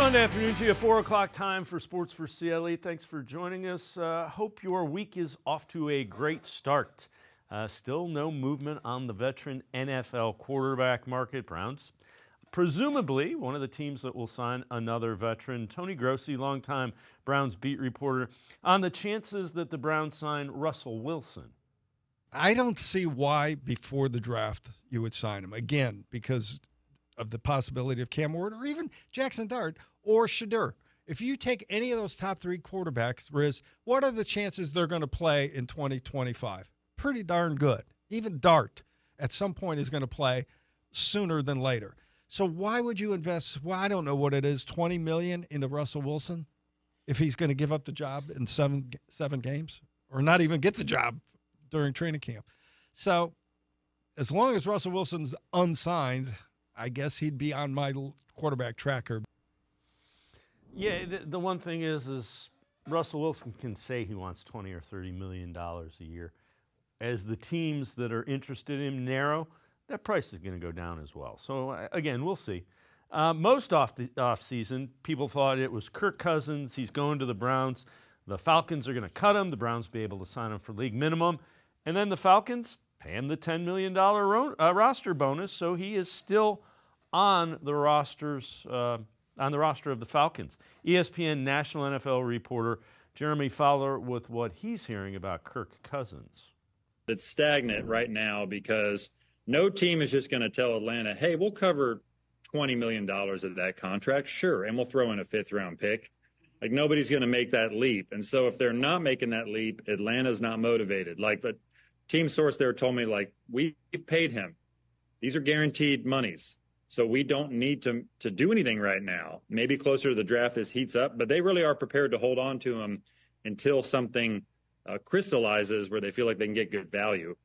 Monday afternoon to you, 4 o'clock time for Sports4CLE. Thanks for joining us. Hope your week is off to a great start. Still no movement on the veteran NFL quarterback market. Browns, presumably one of the teams that will sign another veteran. Tony Grossi, longtime Browns beat reporter, on the chances that the Browns sign Russell Wilson. I don't see why before the draft you would sign him. Again, because of the possibility of Cam Ward or even Jackson Dart or Shedeur. If you take any of those top three quarterbacks, Riz, what are the chances they're going to play in 2025? Pretty darn good. Even Dart at some point is going to play sooner than later. So why would you invest, well, I don't know what it is, $20 million into Russell Wilson if he's going to give up the job in seven games or not even get the job during training camp? So as long as Russell Wilson's unsigned, I guess he'd be on my quarterback tracker. Yeah, the one thing is Russell Wilson can say he wants $20 or $30 million a year. As the teams that are interested in him narrow, that price is going to go down as well. So, again, we'll see. Most off season, people thought it was Kirk Cousins. He's going to the Browns. The Falcons are going to cut him. The Browns will be able to sign him for league minimum. And then the Falcons pay him the $10 million roster bonus, so he is still on the roster of the Falcons. ESPN national NFL reporter Jeremy Fowler with what he's hearing about Kirk Cousins. It's stagnant right now because no team is just going to tell Atlanta, hey, we'll cover $20 million of that contract. Sure, and we'll throw in a fifth-round pick. Like, nobody's going to make that leap. And so if they're not making that leap, Atlanta's not motivated. Like, the team source there told me, like, we've paid him. These are guaranteed monies. So we don't need to do anything right now. Maybe closer to the draft, this heats up. But they really are prepared to hold on to him until something crystallizes where they feel like they can get good value.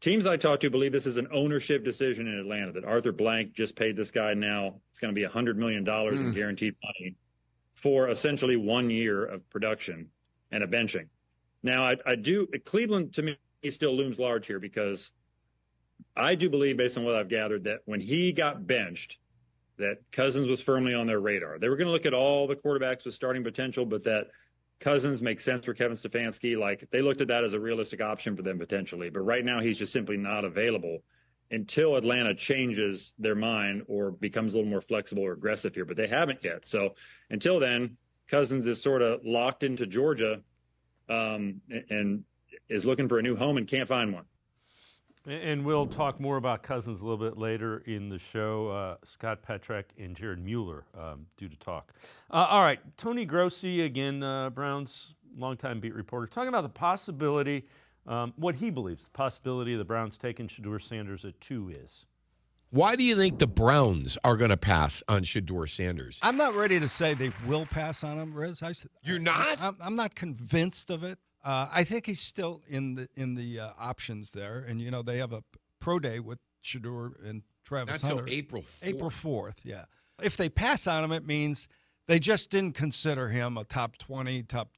Teams I talk to believe this is an ownership decision in Atlanta, that Arthur Blank just paid this guy now. It's going to be $100 million in guaranteed money for essentially 1 year of production and a benching. Now, Cleveland, to me, still looms large here because I do believe, based on what I've gathered, that when he got benched, that Cousins was firmly on their radar. They were going to look at all the quarterbacks with starting potential, but that Cousins makes sense for Kevin Stefanski. Like, they looked at that as a realistic option for them potentially. But right now, he's just simply not available until Atlanta changes their mind or becomes a little more flexible or aggressive here. But they haven't yet. So until then, Cousins is sort of locked into Georgia and is looking for a new home and can't find one. And we'll talk more about Cousins a little bit later in the show. Scott Petrek and Jared Mueller due to talk. All right, Tony Grossi, again, Browns longtime beat reporter, talking about the possibility, what he believes, the possibility of the Browns taking Shedeur Sanders at 2 is. Why do you think the Browns are going to pass on Shedeur Sanders? I'm not ready to say they will pass on him, Riz. You're not? I'm not convinced of it. I think he's still in the options there, and they have a pro day with Shedeur and Travis Hunter. Not until April 4th. April 4th, yeah. If they pass on him, it means they just didn't consider him a top 20, top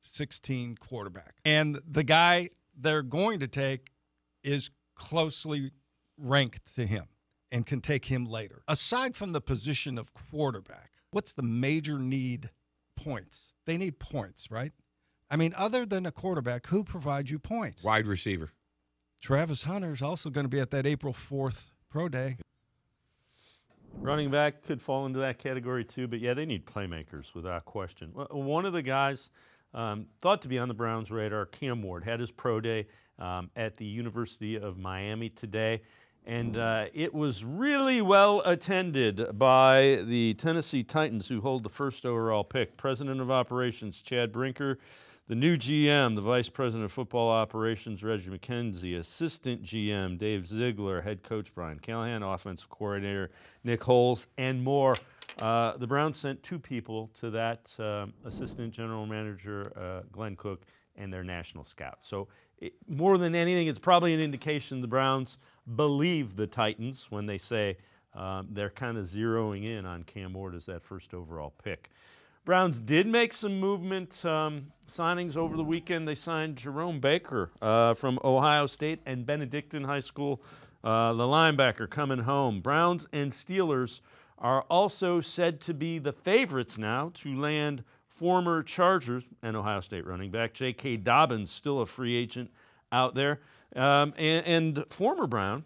16 quarterback. And the guy they're going to take is closely ranked to him and can take him later. Aside from the position of quarterback, what's the major need? Points. They need points, right? I mean, other than a quarterback, who provides you points? Wide receiver. Travis Hunter is also going to be at that April 4th pro day. Running back could fall into that category too, but yeah, they need playmakers without question. One of the guys thought to be on the Browns' radar, Cam Ward, had his pro day at the University of Miami today, and it was really well attended by the Tennessee Titans, who hold the first overall pick. President of Operations Chad Brinker, the new GM, the Vice President of Football Operations, Reggie McKenzie, Assistant GM, Dave Ziegler, Head Coach Brian Callahan, Offensive Coordinator Nick Holes, and more. The Browns sent 2 people to that, Assistant General Manager Glenn Cook and their national scout. So more than anything, it's probably an indication the Browns believe the Titans when they say they're kind of zeroing in on Cam Ward as that first overall pick. Browns did make some movement signings over the weekend. They signed Jerome Baker from Ohio State and Benedictine High School, the linebacker coming home. Browns and Steelers are also said to be the favorites now to land former Chargers and Ohio State running back J.K. Dobbins, still a free agent out there, and former Brown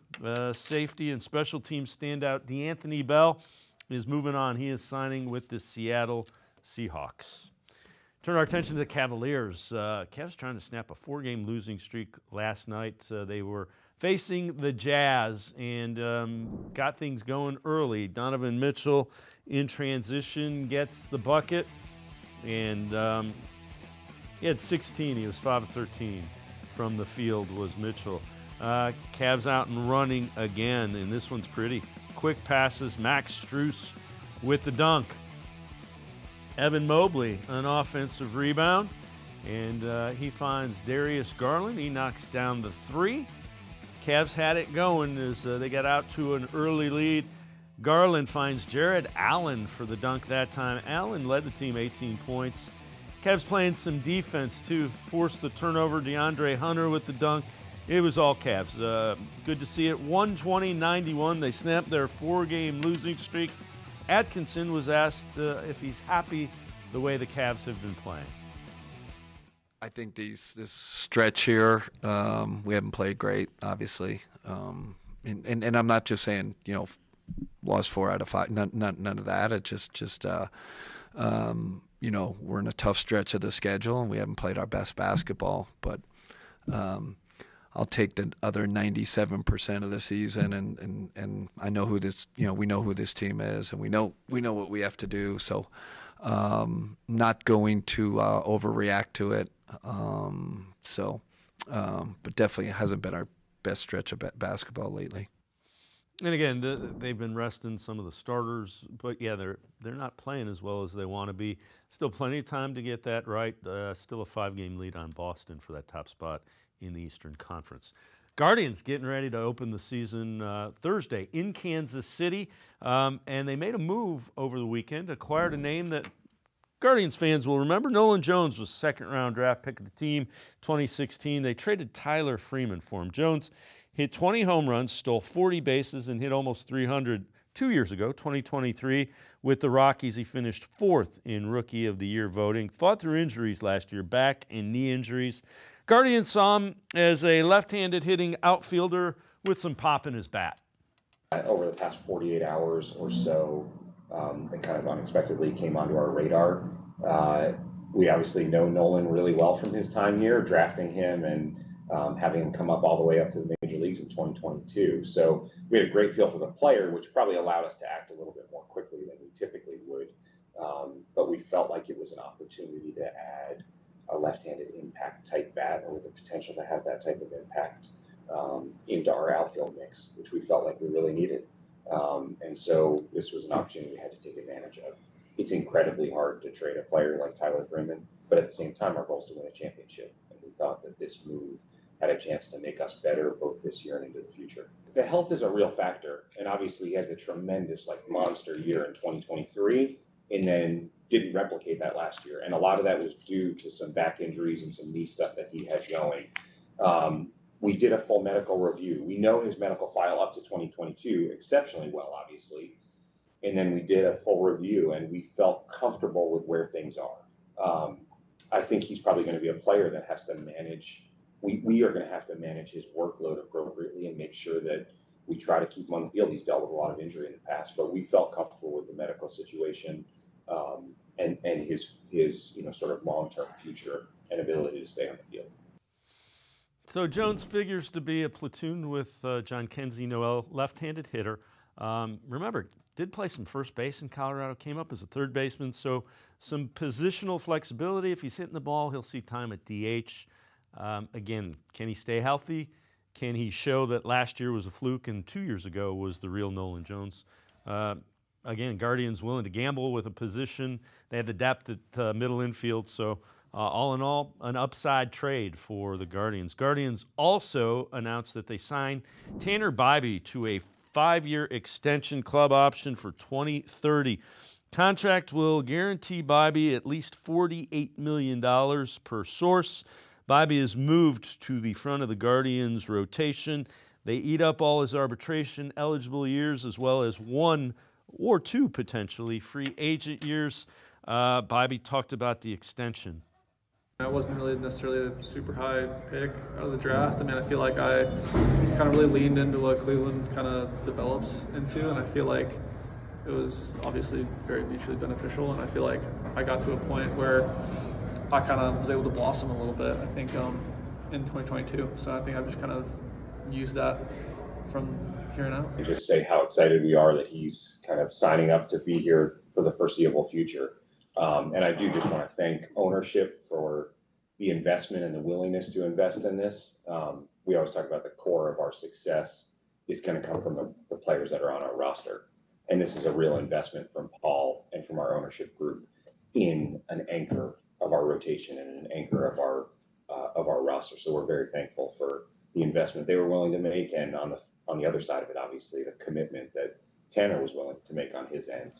safety and special teams standout DeAnthony Bell is moving on. He is signing with the Seattle Seahawks. Turn our attention to the Cavaliers. Cavs trying to snap a 4-game losing streak last night. They were facing the Jazz and got things going early. Donovan Mitchell in transition gets the bucket, and he had 16. He was 5 of 13 from the field was Mitchell. Cavs out and running again, and this one's pretty. Quick passes, Max Strus with the dunk. Evan Mobley, an offensive rebound, and he finds Darius Garland. He knocks down the 3. Cavs had it going as they got out to an early lead. Garland finds Jared Allen for the dunk that time. Allen led the team 18 points. Cavs playing some defense, too. Forced the turnover. DeAndre Hunter with the dunk. It was all Cavs. Good to see it. 120-91. They snapped their 4-game losing streak. Atkinson was asked if he's happy the way the Cavs have been playing. I think this stretch here, we haven't played great, obviously. And I'm not just saying, lost 4 out of 5. None of that. It just we're in a tough stretch of the schedule, and we haven't played our best basketball. But I'll take the other 97% of the season, and I know who this, we know who this team is, and we know what we have to do. So, not going to overreact to it. But definitely hasn't been our best stretch of basketball lately. And again, they've been resting some of the starters, but yeah, they're not playing as well as they want to be. Still plenty of time to get that right. Still a 5-game lead on Boston for that top spot in the Eastern Conference. Guardians getting ready to open the season Thursday in Kansas City, and they made a move over the weekend, acquired a name that Guardians fans will remember. Nolan Jones was second-round draft pick of the team 2016. They traded Tyler Freeman for him. Jones hit 20 home runs, stole 40 bases, and hit almost 300 2 years ago, 2023. With the Rockies, he finished 4th in Rookie of the Year voting. Fought through injuries last year, back and knee injuries. Guardians saw him as a left-handed hitting outfielder with some pop in his bat. Over the past 48 hours or so, it kind of unexpectedly came onto our radar. We obviously know Nolan really well from his time here, drafting him and having him come up all the way up to the major leagues in 2022. So we had a great feel for the player, which probably allowed us to act a little bit more quickly than we typically would. But we felt like it was an opportunity to add a left-handed impact type bat, or the potential to have that type of impact into our outfield mix, which we felt like we really needed. And so this was an opportunity we had to take advantage of. It's incredibly hard to trade a player like Tyler Freeman, but at the same time, our goal is to win a championship. And we thought that this move had a chance to make us better both this year and into the future. The health is a real factor. And obviously he had the tremendous monster year in 2023 and then didn't replicate that last year. And a lot of that was due to some back injuries and some knee stuff that he had going. We did a full medical review. We know his medical file up to 2022 exceptionally well, obviously. And then we did a full review and we felt comfortable with where things are. I think he's probably going to be a player that has to manage. We are going to have to manage his workload appropriately and make sure that we try to keep him on the field. He's dealt with a lot of injury in the past, but we felt comfortable with the medical situation and his sort of long-term future and ability to stay on the field. So Jones figures to be a platoon with John Kenzie Noel, left-handed hitter. Remember, did play some first base in Colorado, came up as a third baseman, so some positional flexibility. If he's hitting the ball, he'll see time at DH. Again, can he stay healthy? Can he show that last year was a fluke and 2 years ago was the real Nolan Jones? Again, Guardians willing to gamble with a position. They had the depth at middle infield, so all in all, an upside trade for the Guardians. Guardians also announced that they signed Tanner Bibee to a 5-year extension, club option for 2030. Contract will guarantee Bibee at least $48 million per source. Bibee is moved to the front of the Guardians' rotation. They eat up all his arbitration-eligible years as well as one or 2 potentially free agent years. Bibee talked about the extension. I wasn't really necessarily a super high pick out of the draft. I mean, I feel like I kind of really leaned into what Cleveland kind of develops into, and I feel like it was obviously very mutually beneficial, and I feel like I got to a point where I kind of was able to blossom a little bit, I think, in 2022. So I think I've just kind of used that from here on out. And just say how excited we are that he's kind of signing up to be here for the foreseeable future. And I do just want to thank ownership for the investment and the willingness to invest in this. We always talk about the core of our success is going to come from the players that are on our roster. And this is a real investment from Paul and from our ownership group in an anchor of our rotation and an anchor of our roster. So we're very thankful for the investment they were willing to make, and on the other side of it, obviously, the commitment that Tanner was willing to make on his end.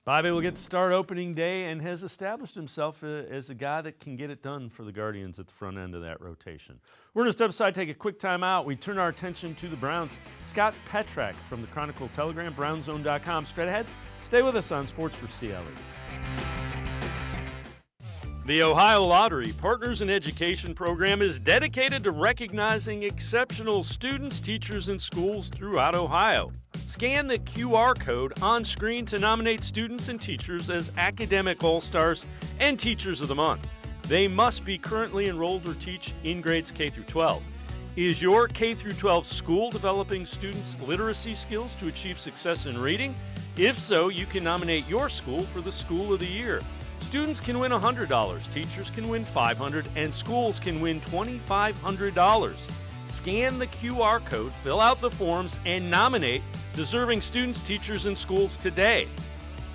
Bibee will get to start opening day and has established himself as a guy that can get it done for the Guardians at the front end of that rotation. We're going to step aside, take a quick time out. We turn our attention to the Browns. Scott Petrak from the Chronicle Telegram, brownzone.com. Straight ahead, stay with us on Sports for CLE. The Ohio Lottery Partners in Education program is dedicated to recognizing exceptional students, teachers, and schools throughout Ohio. Scan the QR code on screen to nominate students and teachers as Academic All-Stars and Teachers of the Month. They must be currently enrolled or teach in grades K through 12. Is your K through 12 school developing students' literacy skills to achieve success in reading? If so, you can nominate your school for the School of the Year. Students can win $100, teachers can win $500, and schools can win $2,500. Scan the QR code, fill out the forms, and nominate deserving students, teachers, and schools today.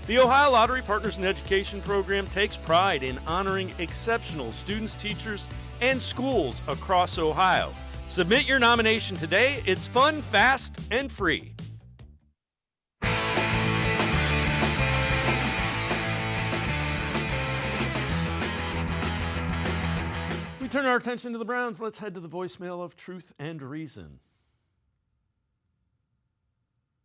The Ohio Lottery Partners in Education program takes pride in honoring exceptional students, teachers, and schools across Ohio. Submit your nomination today. It's fun, fast, and free. We turn our attention to the Browns. Let's head to the voicemail of Truth and Reason.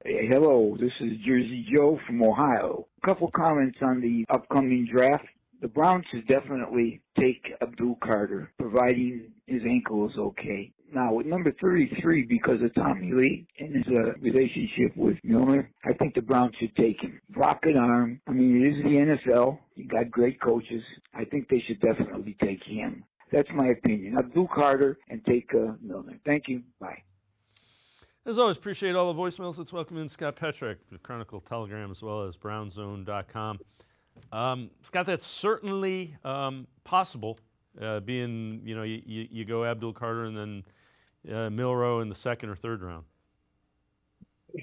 Hey, hello, this is Jersey Joe from Ohio. A couple comments on the upcoming draft. The Browns should definitely take Abdul Carter, providing his ankle is okay. Now, with number 33, because of Tommy Lee and his relationship with Milner, I think the Browns should take him. Rocket arm. I mean, it is the NFL. You got great coaches. I think they should definitely take him. That's my opinion. Abdul Carter and take Milner. Thank you. Bye. As always, appreciate all the voicemails. Let's welcome in Scott Petrak, the Chronicle Telegram, as well as brownzone.com. Scott, that's certainly possible, being, you know, you go Abdul Carter and then Milroe in the second or third round.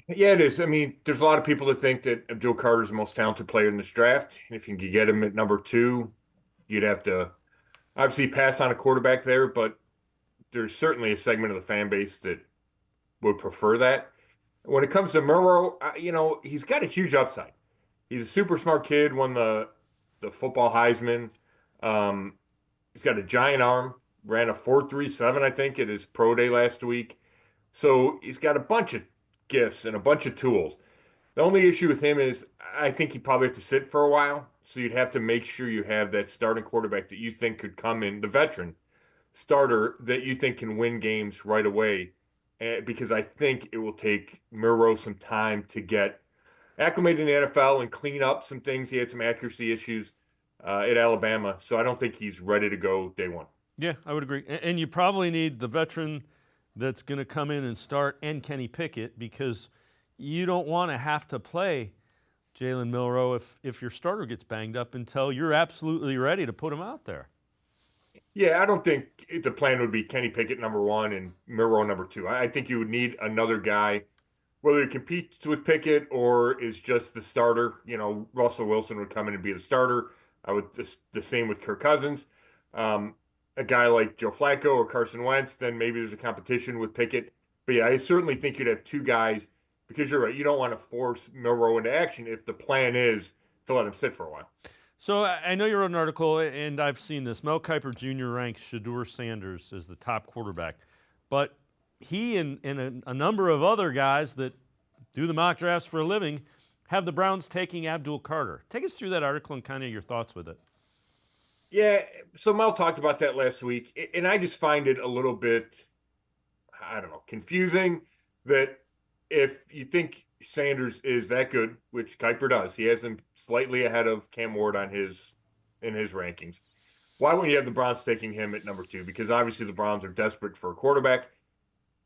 Yeah, it is. I mean, there's a lot of people that think that Abdul Carter is the most talented player in this draft. And if you can get him at number 2, you'd have to obviously pass on a quarterback there, but there's certainly a segment of the fan base that would prefer that. When it comes to Milroe, you know, he's got a huge upside. He's a super smart kid, won the football Heisman. He's got a giant arm, ran a 4.37, I think, at his pro day last week. So he's got a bunch of gifts and a bunch of tools. The only issue with him is I think he'd probably have to sit for a while. So you'd have to make sure you have that starting quarterback that you think could come in, the veteran starter that you think can win games right away. Because I think it will take Milroe some time to get acclimated in the NFL and clean up some things. He had some accuracy issues at Alabama, so I don't think he's ready to go day one. Yeah, I would agree. And you probably need the veteran that's going to come in and start and Kenny Pickett, because you don't want to have to play Jalen Milroe if your starter gets banged up until you're absolutely ready to put him out there. Yeah, I don't think the plan would be Kenny Pickett number 1 and Milroe number 2. I think you would need another guy, whether he competes with Pickett or is just the starter. You know, Russell Wilson would come in and be the starter. I would the same with Kirk Cousins. A guy like Joe Flacco or Carson Wentz, then maybe there's a competition with Pickett. But yeah, I certainly think you'd have 2 guys, because you're right. You don't want to force Milroe into action if the plan is to let him sit for a while. So I know you wrote an article, and I've seen this. Mel Kiper Jr. ranks Shedeur Sanders as the top quarterback. But he and a number of other guys that do the mock drafts for a living have the Browns taking Abdul Carter. Take us through that article and kind of your thoughts with it. Yeah, so Mel talked about that last week, and I just find it a little bit, I don't know, confusing that if you think Sanders is that good, which Kuiper does, he has him slightly ahead of Cam Ward in his rankings. Why wouldn't you have the Browns taking him at number 2? Because obviously the Browns are desperate for a quarterback.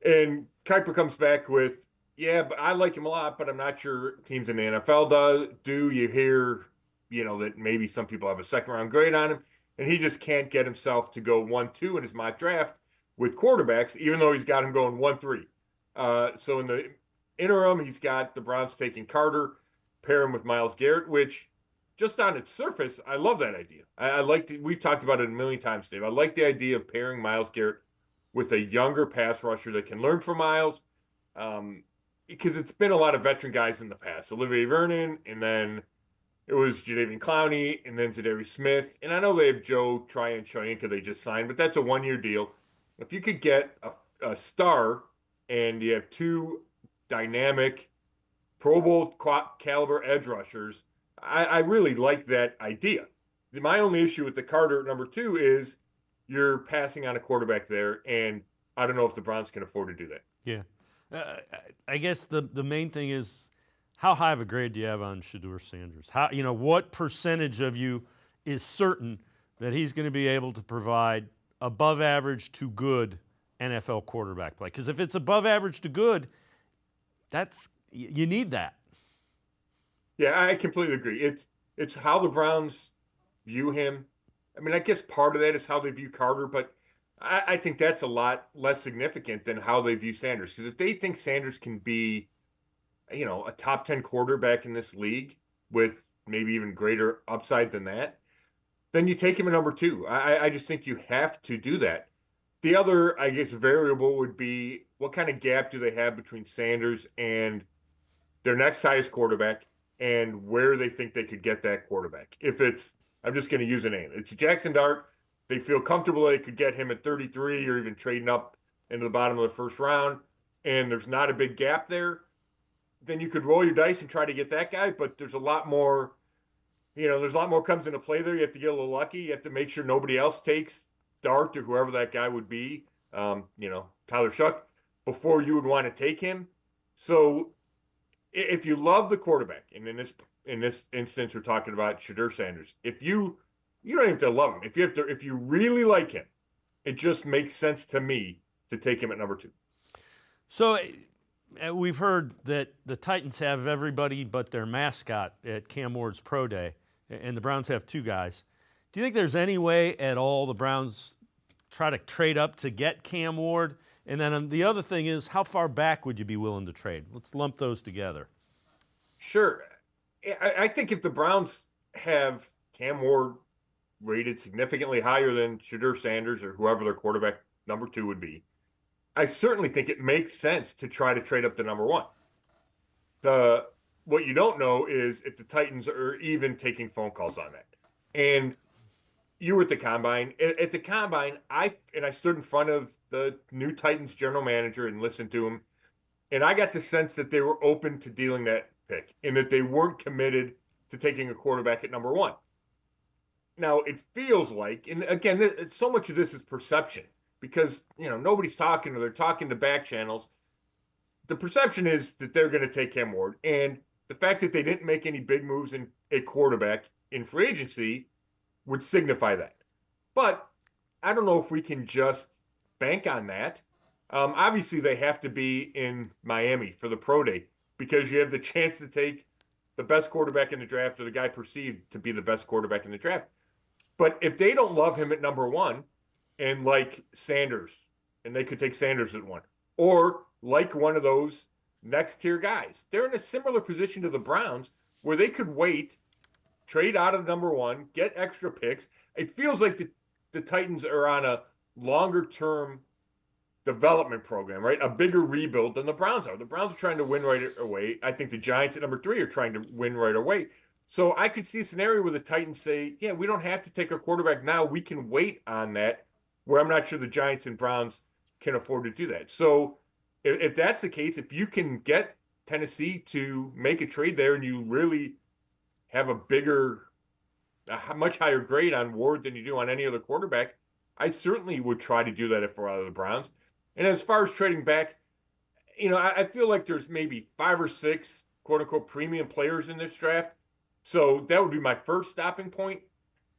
And Kuiper comes back with, yeah, but I like him a lot, but I'm not sure teams in the NFL do. You hear, that maybe some people have a second-round grade on him, and he just can't get himself to go 1-2 in his mock draft with quarterbacks, even though he's got him going 1-3. So in the interim, he's got the Browns taking Carter, pair him with Myles Garrett, which just on its surface, I love that idea. I like to, we've talked about it a million times, Dave. I like the idea of pairing Myles Garrett with a younger pass rusher that can learn from Myles, because it's been a lot of veteran guys in the past. Olivier Vernon, and then it was Jadeveon Clowney, and then Zadarius Smith. And I know they have Joe Tryon Shoyinka they just signed, but that's a one-year deal. If you could get a star and you have 2 dynamic Pro Bowl caliber edge rushers, I really like that idea. My only issue with the Carter at number 2 is you're passing on a quarterback there, and I don't know if the Browns can afford to do that. Yeah. I guess the main thing is, how high of a grade do you have on Shedeur Sanders? What percentage of you is certain that he's going to be able to provide above average to good NFL quarterback play? Because if it's above average to good, you need that. Yeah, I completely agree. It's how the Browns view him. I mean, I guess part of that is how they view Carter, but I think that's a lot less significant than how they view Sanders. Because if they think Sanders can be, a top 10 quarterback in this league with maybe even greater upside than that, then you take him at number 2. I just think you have to do that. The other, I guess, variable would be what kind of gap do they have between Sanders and their next highest quarterback and where they think they could get that quarterback. If it's, I'm just going to use a name, it's Jackson Dart, they feel comfortable they could get him at 33 or even trading up into the bottom of the first round, and there's not a big gap there, then you could roll your dice and try to get that guy, but there's a lot more, there's a lot more comes into play there. You have to get a little lucky. You have to make sure nobody else takes Dart or whoever that guy would be, Tyler Shuck, before you would want to take him. So if you love the quarterback, and in this instance we're talking about Shedeur Sanders, if you don't even have to love him. If you really like him, it just makes sense to me to take him at number 2. So we've heard that the Titans have everybody but their mascot at Cam Ward's Pro Day, and the Browns have 2 guys. Do you think there's any way at all the Browns try to trade up to get Cam Ward? And then the other thing is, how far back would you be willing to trade? Let's lump those together. Sure. I think if the Browns have Cam Ward rated significantly higher than Shedeur Sanders or whoever their quarterback number 2 would be, I certainly think it makes sense to try to trade up to number 1. What you don't know is if the Titans are even taking phone calls on that. And you were at the Combine. At the Combine, I stood in front of the new Titans general manager and listened to him, and I got the sense that they were open to dealing that pick and that they weren't committed to taking a quarterback at number 1. Now, it feels like, and again, so much of this is perception because, nobody's talking or they're talking to back channels. The perception is that they're going to take Cam Ward, and the fact that they didn't make any big moves in a quarterback in free agency would signify that. But I don't know if we can just bank on that. Obviously, they have to be in Miami for the Pro Day because you have the chance to take the best quarterback in the draft or the guy perceived to be the best quarterback in the draft. But if they don't love him at number 1 and like Sanders, and they could take Sanders at 1, or like one of those next tier guys, they're in a similar position to the Browns where they could wait, trade out of number 1, get extra picks. It feels like the Titans are on a longer term development program, right? A bigger rebuild than the Browns are. The Browns are trying to win right away. I think the Giants at number 3 are trying to win right away. So I could see a scenario where the Titans say, yeah, we don't have to take a quarterback now. We can wait on that, where I'm not sure the Giants and Browns can afford to do that. So if that's the case, if you can get Tennessee to make a trade there and you really have a much higher grade on Ward than you do on any other quarterback, I certainly would try to do that if we're out of the Browns. And as far as trading back, I feel like there's maybe 5 or 6 quote-unquote premium players in this draft. So that would be my first stopping point.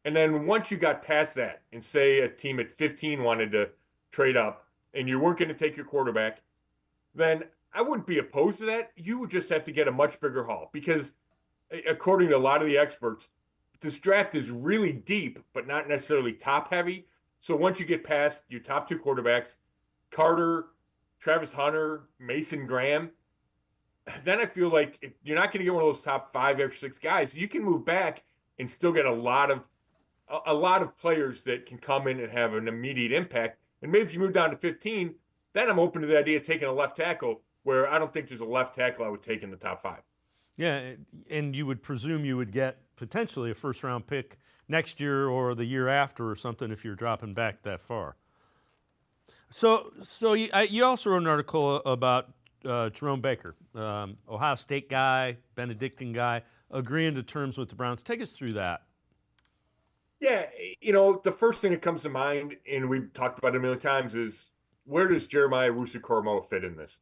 And then once you got past that and say a team at 15 wanted to trade up and you weren't going to take your quarterback, then I wouldn't be opposed to that. You would just have to get a much bigger haul because according to a lot of the experts, this draft is really deep, but not necessarily top heavy. So once you get past your top 2 quarterbacks, Carter, Travis Hunter, Mason Graham, then I feel like if you're not going to get one of those top 5 or 6 guys, you can move back and still get a lot of players that can come in and have an immediate impact. And maybe if you move down to 15, then I'm open to the idea of taking a left tackle where I don't think there's a left tackle I would take in the top 5. Yeah, and you would presume you would get potentially a first-round pick next year or the year after or something if you're dropping back that far. So you also wrote an article about Jerome Baker, Ohio State guy, Benedictine guy, agreeing to terms with the Browns. Take us through that. Yeah, the first thing that comes to mind, and we've talked about it a million times, is where does Jeremiah Owusu-Koramoah fit in this?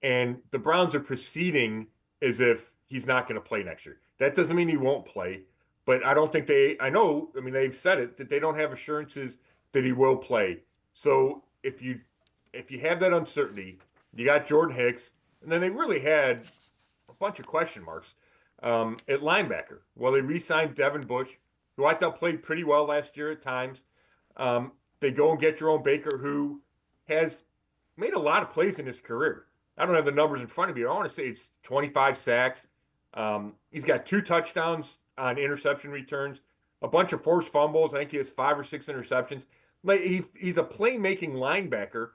And the Browns are proceeding as if he's not going to play next year. That doesn't mean he won't play, but I don't think they've said it, that they don't have assurances that he will play. So if you have that uncertainty, you got Jordan Hicks, and then they really had a bunch of question marks at linebacker. Well, they re-signed Devin Bush, who I thought played pretty well last year at times. They go and get Jerome Baker, who has made a lot of plays in his career. I don't have the numbers in front of me. I want to say it's 25 sacks. He's got 2 touchdowns on interception returns, a bunch of forced fumbles. I think he has 5 or 6 interceptions. Like he's a playmaking linebacker,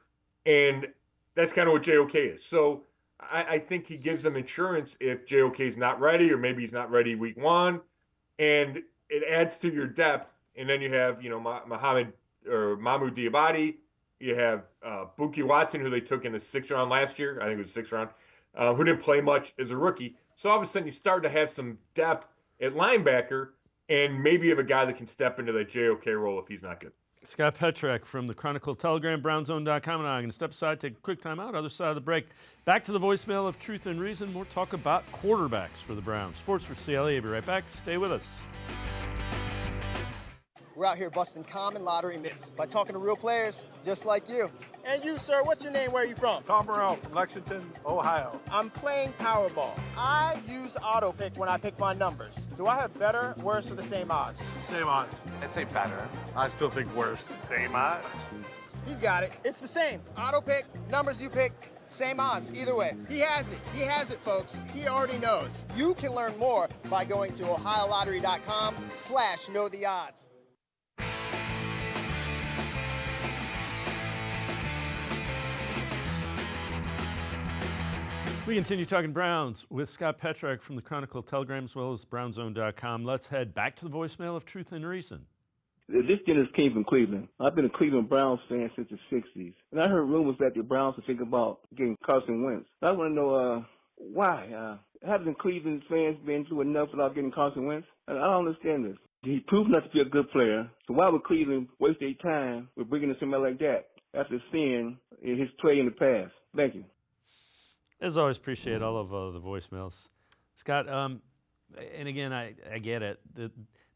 and that's kind of what JOK is. So I think he gives them insurance if JOK is not ready, or maybe he's not ready week 1, and it adds to your depth. And then you have Mahmoud Diabate. You have Buki Watson, who they took in the 6th round last year. I think it was the 6th round, who didn't play much as a rookie. So all of a sudden you start to have some depth at linebacker, and maybe you have a guy that can step into that JOK role if he's not good. Scott Petrak from the Chronicle Telegram, BrownZone.com, and I'm going to step aside, take a quick time out, other side of the break. Back to the voicemail of Truth and Reason. More talk about quarterbacks for the Browns. Sports for CLE. I'll be right back. Stay with us. We're out here busting common lottery myths by talking to real players just like you. And you, sir, what's your name? Where are you from? Tom Burrell from Lexington, Ohio. I'm playing Powerball. I use AutoPick when I pick my numbers. Do I have better, worse, or the same odds? Same odds. I'd say better. I still think worse. Same odds. He's got it. It's the same. AutoPick, numbers you pick, same odds. Either way. He has it. He has it, folks. He already knows. You can learn more by going to ohiolottery.com/knowtheodds. We continue talking Browns with Scott Petrak from the Chronicle Telegram as well as BrownZone.com. Let's head back to the voicemail of Truth and Reason. This just came from Cleveland. I've been a Cleveland Browns fan since the 60s. And I heard rumors that the Browns are thinking about getting Carson Wentz. I want to know why. Haven't Cleveland fans been through enough without getting Carson Wentz? I don't understand this. He proved not to be a good player. So why would Cleveland waste their time with bringing in somebody like that after seeing his play in the past? Thank you. As always, appreciate all of the voicemails. Scott, and again, I get it.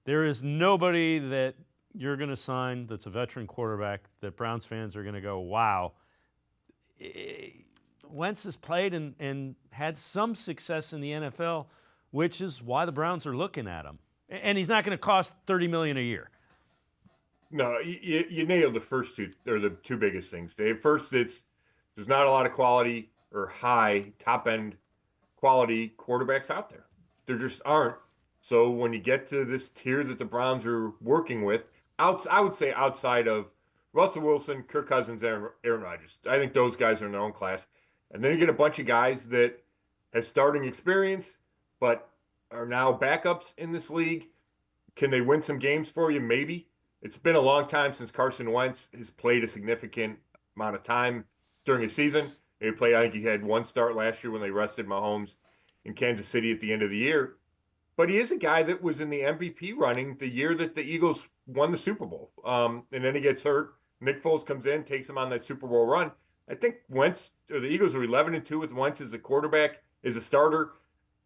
There is nobody that you're going to sign that's a veteran quarterback that Browns fans are going to go, wow. Wentz has played and had some success in the NFL, which is why the Browns are looking at him. And he's not going to cost $30 million a year. No, you nailed the first two, or the two biggest things, Dave. First, there's not a lot of quality or high top-end quality quarterbacks out there. There just aren't. So when you get to this tier that the Browns are working with, I would say outside of Russell Wilson, Kirk Cousins, Aaron Rodgers, I think those guys are in their own class. And then you get a bunch of guys that have starting experience but are now backups in this league. Can they win some games for you? Maybe. It's been a long time since Carson Wentz has played a significant amount of time during a season. He played, I think he had one start last year when they rested Mahomes in Kansas City at the end of the year. But he is a guy that was in the MVP running the year that the Eagles won the Super Bowl. And then he gets hurt. Nick Foles comes in, takes him on that Super Bowl run. I think the Eagles were 11-2 with Wentz as a quarterback, as a starter.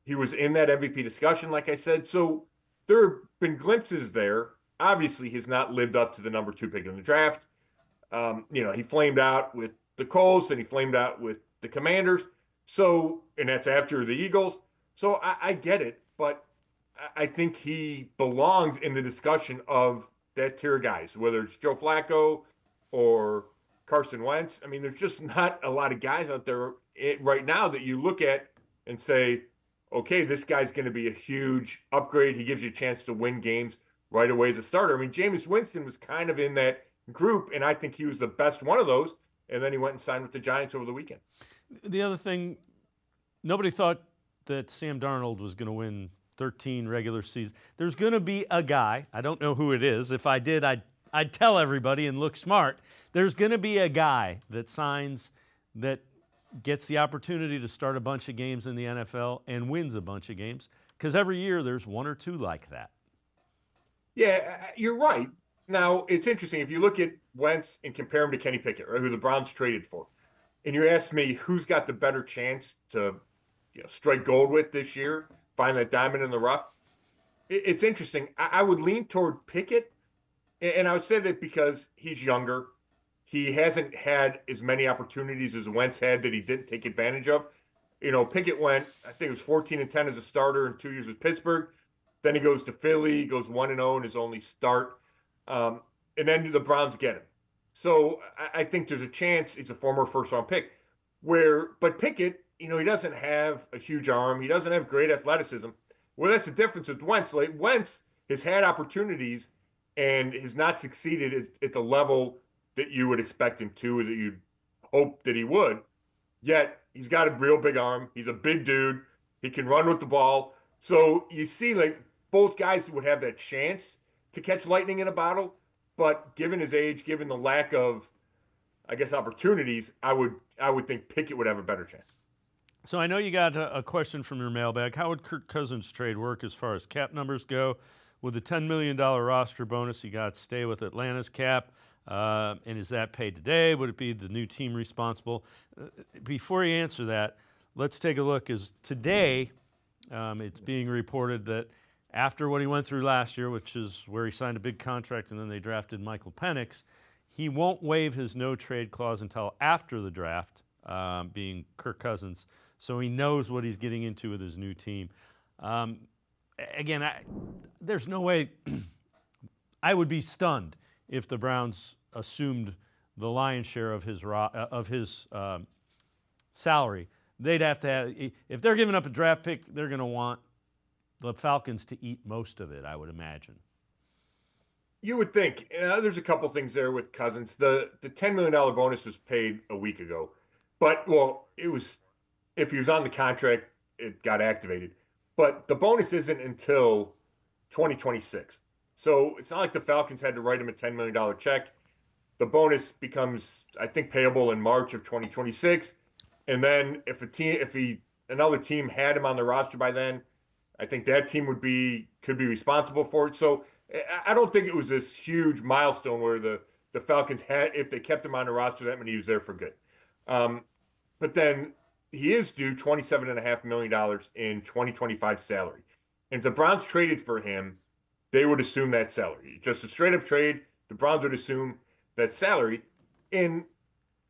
He was in that MVP discussion, like I said. So there have been glimpses there. Obviously, he's not lived up to the number 2 pick in the draft. He flamed out with the Colts and he flamed out with the Commanders. So, and that's after the Eagles. So I get it, but I think he belongs in the discussion of that tier of guys, whether it's Joe Flacco or Carson Wentz. I mean, there's just not a lot of guys out there right now that you look at and say, okay, this guy's going to be a huge upgrade. He gives you a chance to win games right away as a starter. I mean, Jameis Winston was kind of in that group, and I think he was the best one of those. And then he went and signed with the Giants over the weekend. The other thing, nobody thought that Sam Darnold was going to win 13 regular seasons. There's going to be a guy, I don't know who it is. If I did, I'd tell everybody and look smart. There's going to be a guy that signs that gets the opportunity to start a bunch of games in the NFL and wins a bunch of games, because every year there's one or two like that. Yeah, you're right. Now, it's interesting. If you look at Wentz and compare him to Kenny Pickett, right, who the Browns traded for, and you ask me who's got the better chance to strike gold with this year, find that diamond in the rough, it's interesting. I would lean toward Pickett, and I would say that because he's younger. He hasn't had as many opportunities as Wentz had that he didn't take advantage of. Pickett went, I think it was 14-10 as a starter in 2 years with Pittsburgh. Then he goes to Philly, goes 1-0 in his only start. And then the Browns get him. So I think there's a chance he's a former first-round pick. But Pickett, he doesn't have a huge arm. He doesn't have great athleticism. Well, that's the difference with Wentz. Like, Wentz has had opportunities and has not succeeded at the level that you would expect him to, or that you'd hope that he would. Yet, he's got a real big arm. He's a big dude. He can run with the ball. So you see, like, both guys would have that chance to catch lightning in a bottle. But given his age, given the lack of, I guess, opportunities, I would think Pickett would have a better chance. So I know you got a question from your mailbag. How would Kirk Cousins' trade work as far as cap numbers go? With the $10 million roster bonus he got, stay with Atlanta's cap. And is that paid today? Would it be the new team responsible? Before you answer that, let's take a look. As today, it's being reported that after what he went through last year, which is where he signed a big contract and then they drafted Michael Penix, he won't waive his no-trade clause until after the draft, being Kirk Cousins, so he knows what he's getting into with his new team. Again, there's no way I would be stunned if the Browns assumed the lion's share of his salary. They'd have to have, if they're giving up a draft pick, they're going to want the Falcons to eat most of it, I would imagine. You would think. There's a couple things there with Cousins. The $10 million bonus was paid a week ago. But, it was, if he was on the contract, it got activated. But the bonus isn't until 2026. So it's not like the Falcons had to write him a $10 million check. The bonus becomes, I think, payable in March of 2026. And then if another team had him on the roster by then, I think that team could be responsible for it. So I don't think it was this huge milestone where the Falcons had, if they kept him on the roster, that meant he was there for good. But then he is due $27.5 million in 2025 salary. And if the Browns traded for him, they would assume that salary. Just a straight-up trade, the Browns would assume that salary. And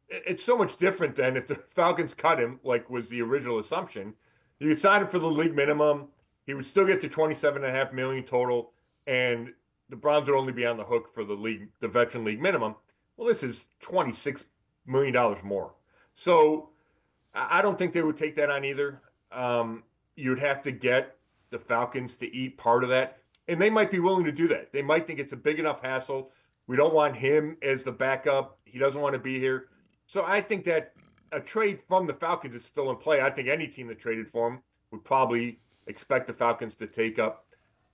it's so much different than if the Falcons cut him, like was the original assumption. You could sign him for the league minimum. He would still get to $27.5 million total, and the Browns would only be on the hook for the veteran league minimum. Well, this is $26 million more. So I don't think they would take that on either. You'd have to get the Falcons to eat part of that, and they might be willing to do that. They might think it's a big enough hassle. We don't want him as the backup. He doesn't want to be here. So I think that a trade from the Falcons is still in play. I think any team that traded for him would probably expect the Falcons to take up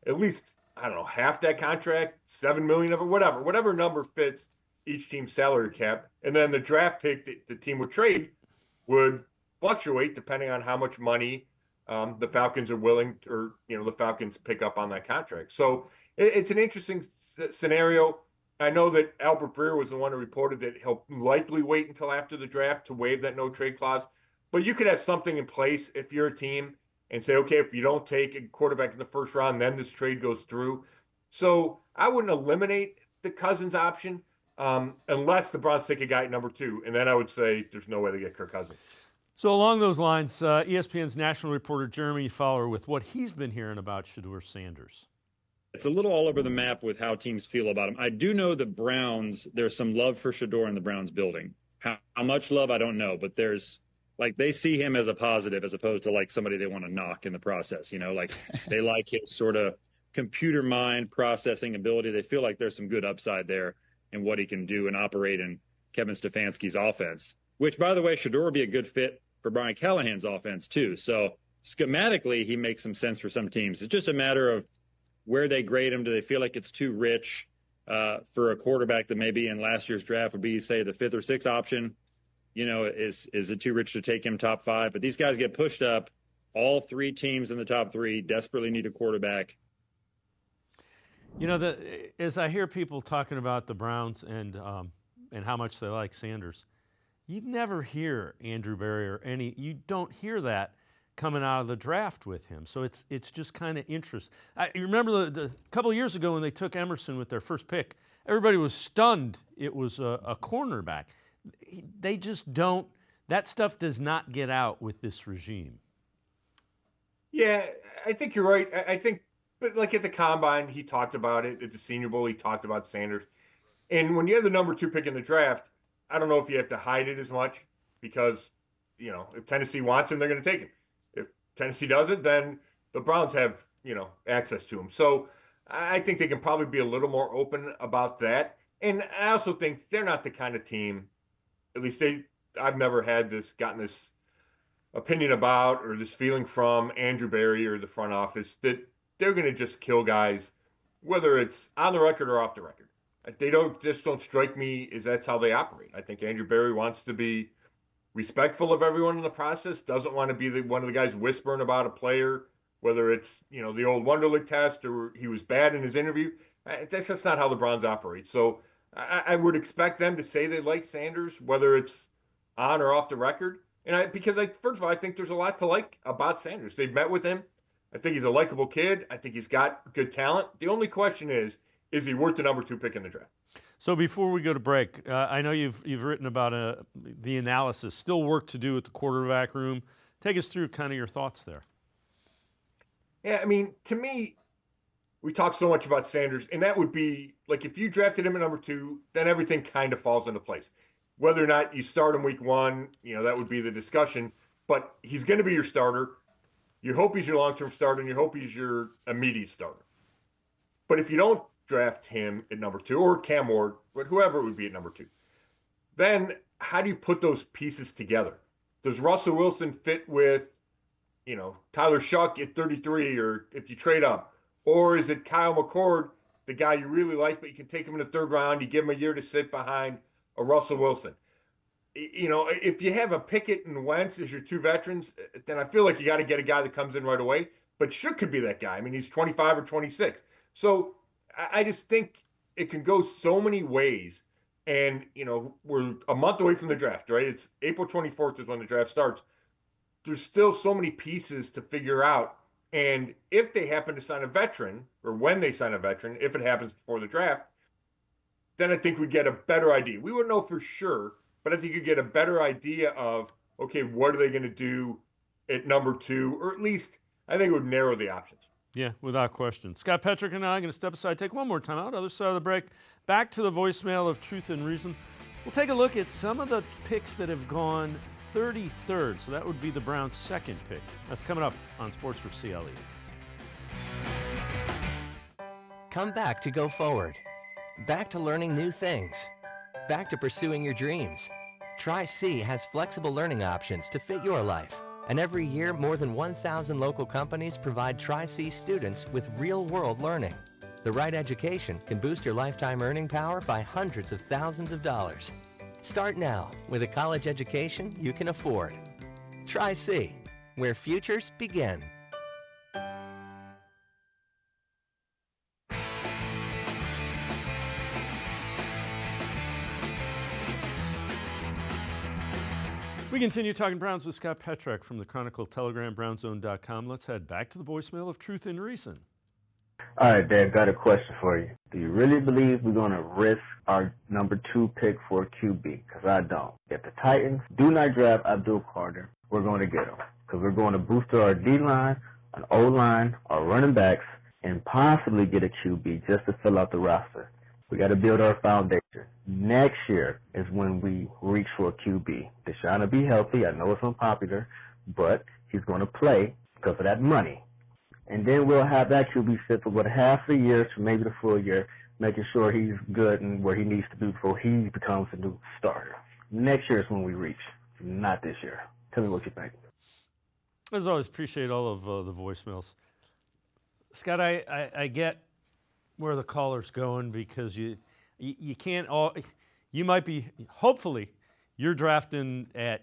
at least, I don't know, half that contract, $7 million of it, whatever number fits each team's salary cap. And then the draft pick that the team would trade would fluctuate depending on how much money the Falcons are willing, or the Falcons pick up on that contract. So it's an interesting scenario. I know that Albert Breer was the one who reported that he'll likely wait until after the draft to waive that no trade clause. But you could have something in place if you're a team and say, okay, if you don't take a quarterback in the first round, then this trade goes through. So I wouldn't eliminate the Cousins option unless the Browns take a guy at number 2. And then I would say there's no way they get Kirk Cousins. So along those lines, ESPN's national reporter Jeremy Fowler with what he's been hearing about Shedeur Sanders. It's a little all over the map with how teams feel about him. I do know the Browns, there's some love for Shedeur in the Browns building. How much love, I don't know, but there's they see him as a positive as opposed to somebody they want to knock in the process. They like his sort of computer mind processing ability. They feel like there's some good upside there in what he can do and operate in Kevin Stefanski's offense, which, by the way, Shedeur would be a good fit for Brian Callahan's offense too. So schematically, he makes some sense for some teams. It's just a matter of where they grade him. Do they feel like it's too rich for a quarterback that maybe in last year's draft would be, say, the 5th or 6th option? Is it too rich to take him top 5? But these guys get pushed up. All 3 teams in the top 3 desperately need a quarterback. As I hear people talking about the Browns and how much they like Sanders, you never hear Andrew Berry or you don't hear that coming out of the draft with him. So it's just kind of interesting. You remember the couple of years ago when they took Emerson with their first pick, everybody was stunned it was a cornerback. They just don't, that stuff does not get out with this regime. Yeah, I think you're right. I think, but at the Combine, he talked about it. At the Senior Bowl, he talked about Sanders. And when you have the number 2 pick in the draft, I don't know if you have to hide it as much because, if Tennessee wants him, they're going to take him. If Tennessee doesn't, then the Browns have, access to him. So I think they can probably be a little more open about that. And I also think they're not the kind of team, at least I've never gotten this opinion about or this feeling from Andrew Berry or the front office that they're going to just kill guys, whether it's on the record or off the record. They don't strike me as that's how they operate. I think Andrew Berry wants to be respectful of everyone in the process, doesn't want to be one of the guys whispering about a player, whether it's, the old Wonderlic test or he was bad in his interview. That's just not how the Browns operate. So I would expect them to say they like Sanders, whether it's on or off the record. And first of all, I think there's a lot to like about Sanders. They've met with him. I think he's a likable kid. I think he's got good talent. The only question is he worth the number 2 pick in the draft? So before we go to break, I know you've written about the analysis. Still work to do with the quarterback room. Take us through kind of your thoughts there. Yeah, to me, we talk so much about Sanders, and that would be if you drafted him at number 2, then everything kind of falls into place. Whether or not you start him week 1, that would be the discussion. But he's going to be your starter. You hope he's your long-term starter, and you hope he's your immediate starter. But if you don't draft him at number 2, or Cam Ward, but whoever it would be at number 2, then how do you put those pieces together? Does Russell Wilson fit with, Tyler Shuck at 33, or if you trade up? Or is it Kyle McCord, the guy you really like, but you can take him in the 3rd round, you give him a year to sit behind a Russell Wilson? If you have a Pickett and Wentz as your 2 veterans, then I feel like you got to get a guy that comes in right away. But Shook could be that guy. He's 25 or 26. So I just think it can go so many ways. And, we're a month away from the draft, right? It's April 24th is when the draft starts. There's still so many pieces to figure out. And if they happen to sign a veteran, or when they sign a veteran, if it happens before the draft, then I think we'd get a better idea. We wouldn't know for sure, but I think you'd get a better idea of, okay, what are they going to do at number 2? Or at least I think it would narrow the options. Yeah, without question. Scott Petrick and I are going to step aside, take one more time out, other side of the break. Back to the voicemail of Truth and Reason. We'll take a look at some of the picks that have gone 33rd. So that would be the Browns' 2nd pick. That's coming up on Sports4CLE. Come back to go forward. Back to learning new things. Back to pursuing your dreams. Tri-C has flexible learning options to fit your life. And every year, more than 1,000 local companies provide Tri-C students with real-world learning. The right education can boost your lifetime earning power by hundreds of thousands of dollars. Start now with a college education you can afford. Try C, where futures begin. We continue talking Browns with Scott Petrak from the Chronicle Telegram, brownzone.com. Let's head back to the voicemail of Truth and Reason. All right, Dad, got a question for you. Do you really believe we're going to risk our number 2 pick for a QB? Because I don't. If the Titans do not draft Abdul Carter, we're going to get him. Because we're going to boost our D-line, an O-line, our running backs, and possibly get a QB just to fill out the roster. We got to build our foundation. Next year is when we reach for a QB. Deshaun will be healthy. I know it's unpopular, but he's going to play because of that money. And then we'll have that QB sit for about half a year to maybe the full year, making sure he's good and where he needs to be before he becomes a new starter. Next year is when we reach, not this year. Tell me what you think. As always, appreciate all of the voicemails. Scott, I get where the caller's going because you can't all, you might be, hopefully, you're drafting at,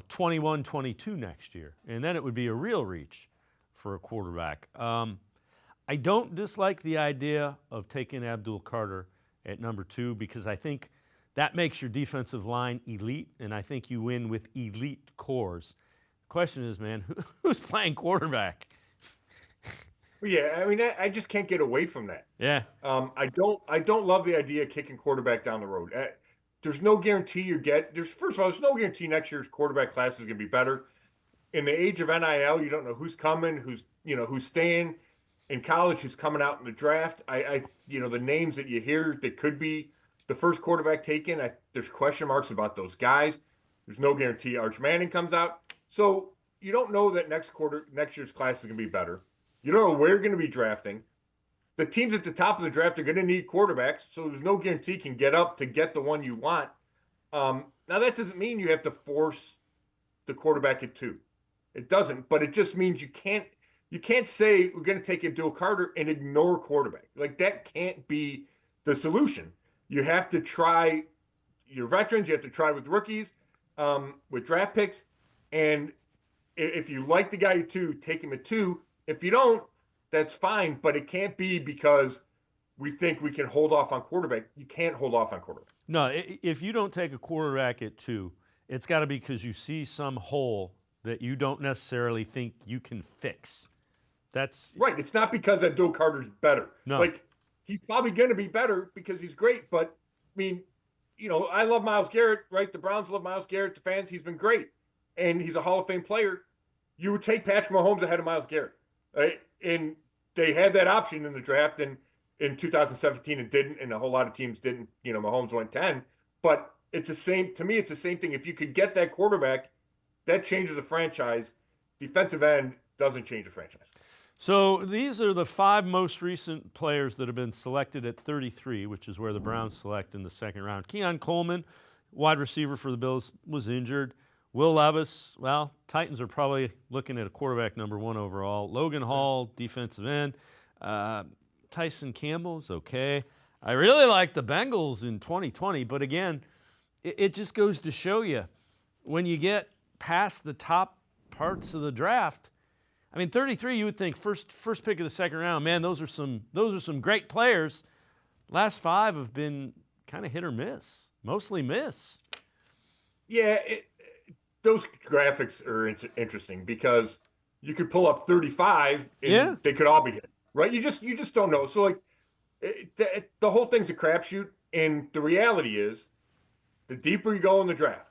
21, 22 next year, and then it would be a real reach for a quarterback. I don't dislike the idea of taking Abdul Carter at number 2 because I think that makes your defensive line elite, and I think you win with elite cores. The question is, man, who's playing quarterback? Well, yeah, I mean, I just can't get away from that. Yeah. I don't love the idea of kicking quarterback down the road. There's no guarantee you get. First of all, there's no guarantee next year's quarterback class is going to be better. In the age of NIL, you don't know who's coming, who's staying in college, who's coming out in the draft. The names that you hear that could be the first quarterback taken, there's question marks about those guys. There's no guarantee Arch Manning comes out. So you don't know that next year's class is going to be better. You don't know where you're going to be drafting. The teams at the top of the draft are going to need quarterbacks, so there's no guarantee you can get up to get the one you want. Now, that doesn't mean you have to force the quarterback at 2. It doesn't, but it just means you can't say we're going to take Abdul Carter and ignore quarterback. Like, that can't be the solution. You have to try your veterans. You have to try with rookies, with draft picks. And if you like the guy at 2, take him at 2. If you don't, that's fine, but it can't be because we think we can hold off on quarterback. You can't hold off on quarterback. No, if you don't take a quarterback at 2, it's got to be because you see some hole that you don't necessarily think you can fix. That's right. It's not because Abdul Carter's better. No. Like, he's probably going to be better because he's great, but, I mean, I love Myles Garrett, right? The Browns love Myles Garrett. The fans, he's been great, and he's a Hall of Fame player. You would take Patrick Mahomes ahead of Myles Garrett. Right? And they had that option in the draft in 2017 and didn't, and a whole lot of teams didn't. Mahomes went 10. But it's the same, to me, it's the same thing. If you could get that quarterback, that changes the franchise. Defensive end doesn't change the franchise. So these are the 5 most recent players that have been selected at 33, which is where the Browns select in the second round. Keon Coleman, wide receiver for the Bills, was injured. Will Levis, well, Titans are probably looking at a quarterback number 1 overall. Logan Hall, defensive end. Tyson Campbell is okay. I really like the Bengals in 2020, but again, it just goes to show you when you get past the top parts of the draft. I mean, 33, you would think first pick of the second round. Man, those are some great players. Last 5 have been kind of hit or miss, mostly miss. Yeah. Those graphics are interesting because you could pull up 35 and they could all be hit, right? You just don't know. So, like, the whole thing's a crapshoot, and the reality is the deeper you go in the draft,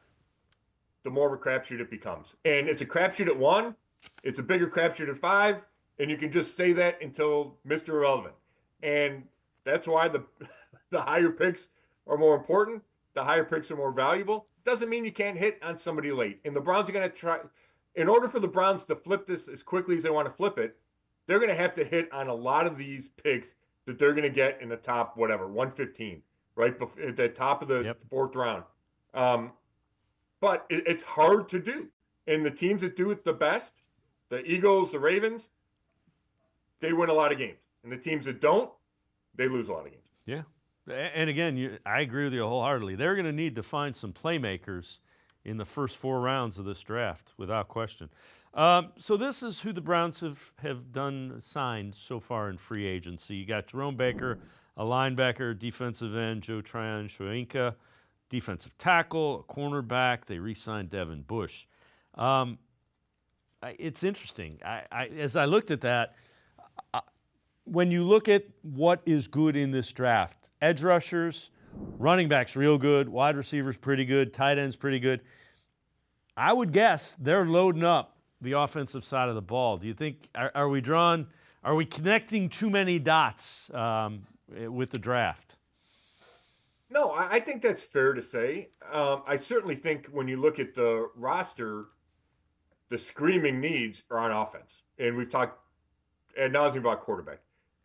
the more of a crapshoot it becomes. And it's a crapshoot at 1, it's a bigger crapshoot at 5, and you can just say that until Mr. Irrelevant. And that's why the higher picks are more important, the higher picks are more valuable. Doesn't mean you can't hit on somebody late. And the Browns are going to try, in order for the Browns to flip this as quickly as they want to flip it, they're going to have to hit on a lot of these picks that they're going to get in the top, 115, right? At the top of the 4th round. But it's hard to do. And the teams that do it the best, the Eagles, the Ravens, they win a lot of games. And the teams that don't, they lose a lot of games. Yeah. And again, I agree with you wholeheartedly. They're going to need to find some playmakers in the first 4 rounds of this draft, without question. So this is who the Browns have done signed so far in free agency. You got Jerome Baker, a linebacker, defensive end, Joe Tryon-Shoyinka, defensive tackle, a cornerback. They re-signed Devin Bush. It's interesting. As I looked at that, when you look at what is good in this draft, edge rushers, running backs real good, wide receivers pretty good, tight ends pretty good. I would guess they're loading up the offensive side of the ball. Do you think, are we connecting too many dots with the draft? No, I think that's fair to say. I certainly think when you look at the roster, the screaming needs are on offense. And we've talked ad nauseum about quarterback.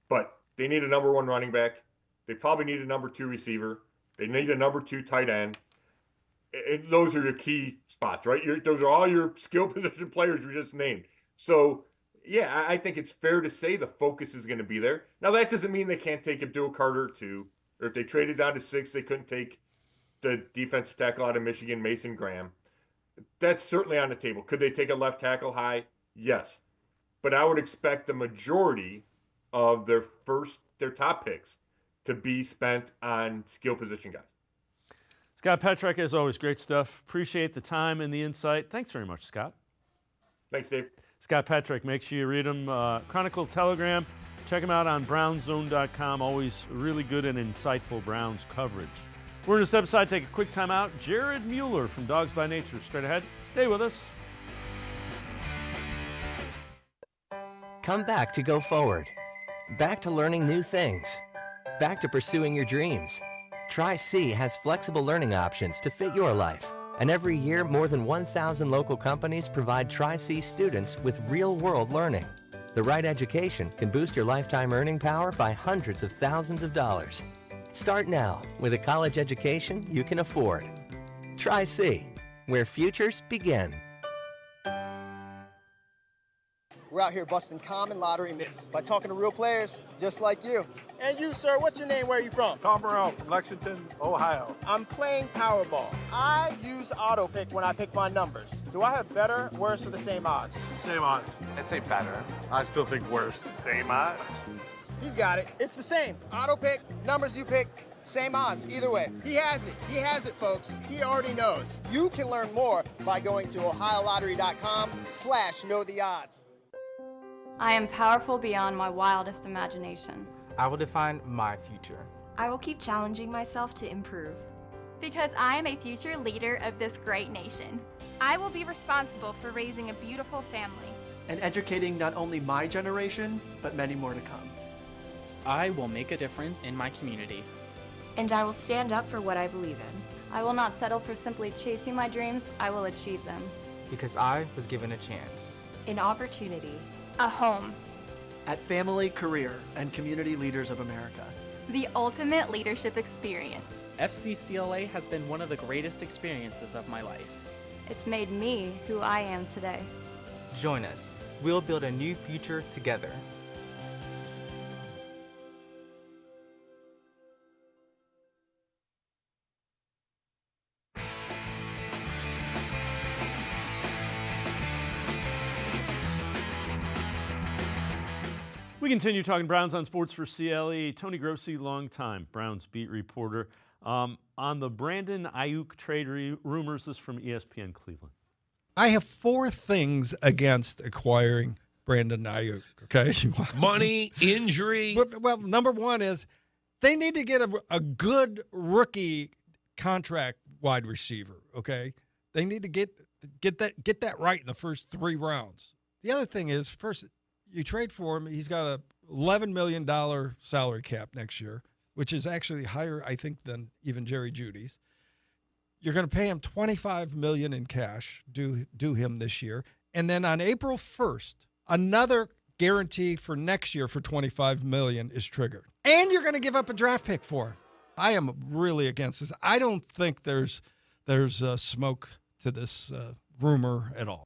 But they need a number 1 running back. They probably need a number 2 receiver. They need a number 2 tight end. And those are your key spots, right? Those are all your skill position players you just named. So, yeah, I think it's fair to say the focus is going to be there. Now, that doesn't mean they can't take Abdul Carter 2. Or if they traded down to 6, they couldn't take the defensive tackle out of Michigan, Mason Graham. That's certainly on the table. Could they take a left tackle high? Yes. But I would expect the majority of their top picks to be spent on skill position guys. Scott Petrak, as always, great stuff. Appreciate the time and the insight. Thanks very much, Scott. Thanks, Dave. Scott Petrak, make sure you read him. Chronicle Telegram. Check him out on brownzone.com. Always really good and insightful Browns coverage. We're going to step aside, take a quick time out. Jared Mueller from Dogs by Nature straight ahead. Stay with us. Come back to Go Forward. Back to learning new things. Back to pursuing your dreams. Tri-C has flexible learning options to fit your life. And every year, more than 1,000 local companies provide Tri-C students with real-world learning. The right education can boost your lifetime earning power by hundreds of thousands of dollars. Start now with a college education you can afford. Tri-C, where futures begin. We're out here busting common lottery myths by talking to real players just like you. And you, sir, what's your name? Where are you from? Tom Burrell from Lexington, Ohio. I'm playing Powerball. I use AutoPick when I pick my numbers. Do I have better, worse, or the same odds? Same odds. I'd say better. I still think worse. Same odds. He's got it. It's the same. AutoPick, numbers you pick, same odds. Either way, he has it. He has it, folks. He already knows. You can learn more by going to ohiolottery.com/knowtheodds. I am powerful beyond my wildest imagination. I will define my future. I will keep challenging myself to improve. Because I am a future leader of this great nation. I will be responsible for raising a beautiful family. And educating not only my generation, but many more to come. I will make a difference in my community. And I will stand up for what I believe in. I will not settle for simply chasing my dreams. I will achieve them. Because I was given a chance. An opportunity. A home. At Family, Career, and Community Leaders of America. The ultimate leadership experience. FCCLA has been one of the greatest experiences of my life. It's made me who I am today. Join us. We'll build a new future together. We continue talking Browns on Sports4CLE. Tony Grossi, longtime Browns beat reporter. On the Brandon Aiyuk trade rumors, this is from ESPN Cleveland. I have 4 things against acquiring Brandon Aiyuk, okay? Money, injury. Well, number 1 is they need to get a good rookie contract wide receiver, okay? They need to get that right in the first 3 rounds. The other thing is, first, you trade for him, he's got a $11 million salary cap next year, which is actually higher, I think, than even Jerry Jeudy's. You're going to pay him $25 million in cash, due him this year. And then on April 1st, another guarantee for next year for $25 million is triggered. And you're going to give up a draft pick for him. I am really against this. I don't think there's smoke to this rumor at all.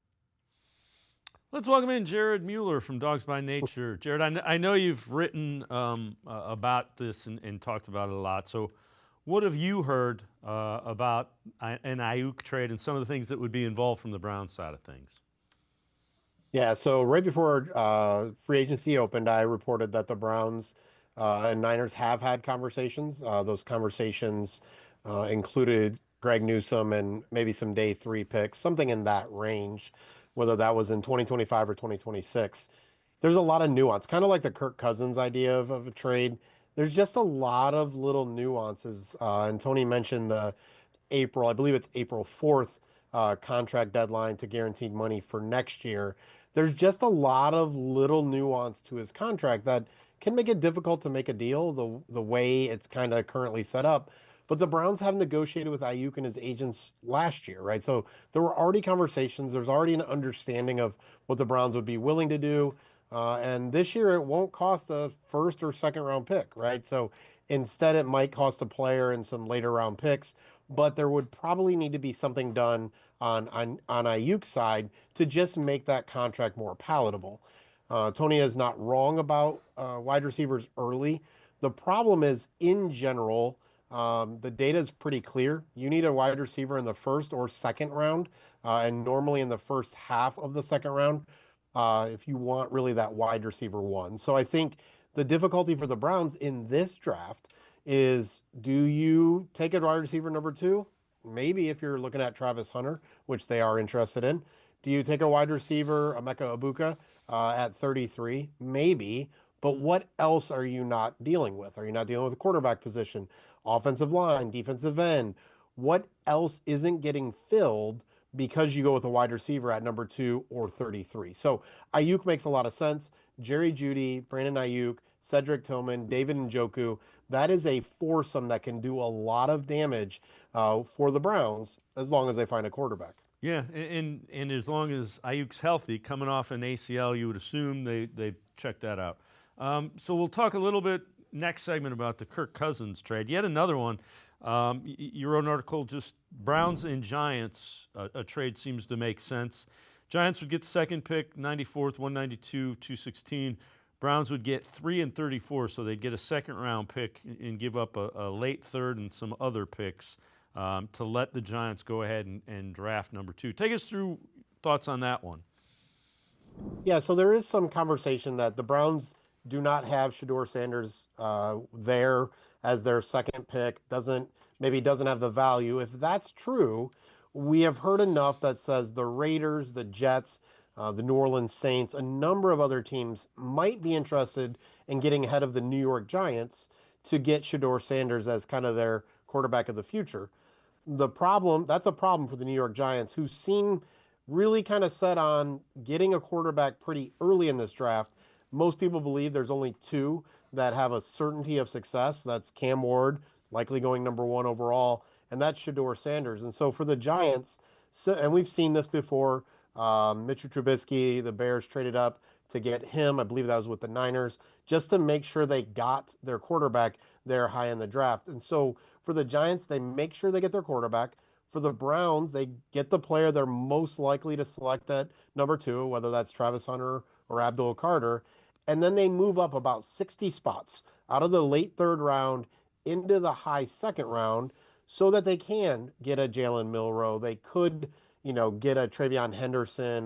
Let's welcome in Jared Mueller from Dogs by Nature. Jared, I know you've written about this and talked about it a lot. So what have you heard about an Aiyuk trade and some of the things that would be involved from the Browns side of things? Yeah, so right before free agency opened, I reported that the Browns and Niners have had conversations. Those conversations included Greg Newsome and maybe some day 3 picks, something in that range, whether that was in 2025 or 2026. There's a lot of nuance, kind of like the Kirk Cousins idea of a trade. There's just a lot of little nuances. And Tony mentioned the I believe it's April 4th contract deadline to guaranteed money for next year. There's just a lot of little nuance to his contract that can make it difficult to make a deal the way it's kind of currently set up. But the Browns have negotiated with Aiyuk and his agents last year, right? So there were already conversations. There's already an understanding of what the Browns would be willing to do. And this year it won't cost a first or second round pick, right? So instead it might cost a player and some later round picks, but there would probably need to be something done on Aiyuk's side to just make that contract more palatable. Tony is not wrong about wide receivers early. The problem is, in general, the data is pretty clear. You need a wide receiver in the first or second round, and normally in the first half of the second round, if you want really that wide receiver one. So I think the difficulty for the Browns in this draft is, do you take a wide receiver number 2? Maybe if you're looking at Travis Hunter, which they are interested in. Do you take a wide receiver, Emeka Egbuka, at 33? Maybe. But what else are you not dealing with? Are you not dealing with the quarterback position, offensive line, defensive end? What else isn't getting filled because you go with a wide receiver at number 2 or 33? So Aiyuk makes a lot of sense. Jerry Jeudy, Brandon Aiyuk, Cedric Tillman, David Njoku, that is a foursome that can do a lot of damage for the Browns as long as they find a quarterback. Yeah, and as long as Aiyuk's healthy, coming off an ACL, you would assume they've checked that out. So we'll talk a little bit next segment about the Kirk Cousins trade. Yet another one. You wrote an article, just Browns and Giants, a trade seems to make sense. Giants would get the second pick, 94th, 192, 216. Browns would get 3 and 34, so they'd get a second-round pick and give up a late third and some other picks to let the Giants go ahead and draft number 2. Take us through thoughts on that one. Yeah, so there is some conversation that the Browns do not have Shedeur Sanders there as their second pick, doesn't have the value. If that's true, we have heard enough that says the Raiders, the Jets, the New Orleans Saints, a number of other teams might be interested in getting ahead of the New York Giants to get Shedeur Sanders as kind of their quarterback of the future. That's a problem for the New York Giants, who seem really kind of set on getting a quarterback pretty early in this draft. Most people believe there's only 2 that have a certainty of success. That's Cam Ward, likely going number 1 overall, and that's Shedeur Sanders. And so for the Giants, and we've seen this before, Mitchell Trubisky, the Bears traded up to get him. I believe that was with the Niners, just to make sure they got their quarterback there high in the draft. And so for the Giants, they make sure they get their quarterback. For the Browns, they get the player they're most likely to select at number 2, whether that's Travis Hunter or Abdul Carter. And then they move up about 60 spots out of the late third round into the high second round so that they can get a Jalen Milroe. They could, get a Travion Henderson,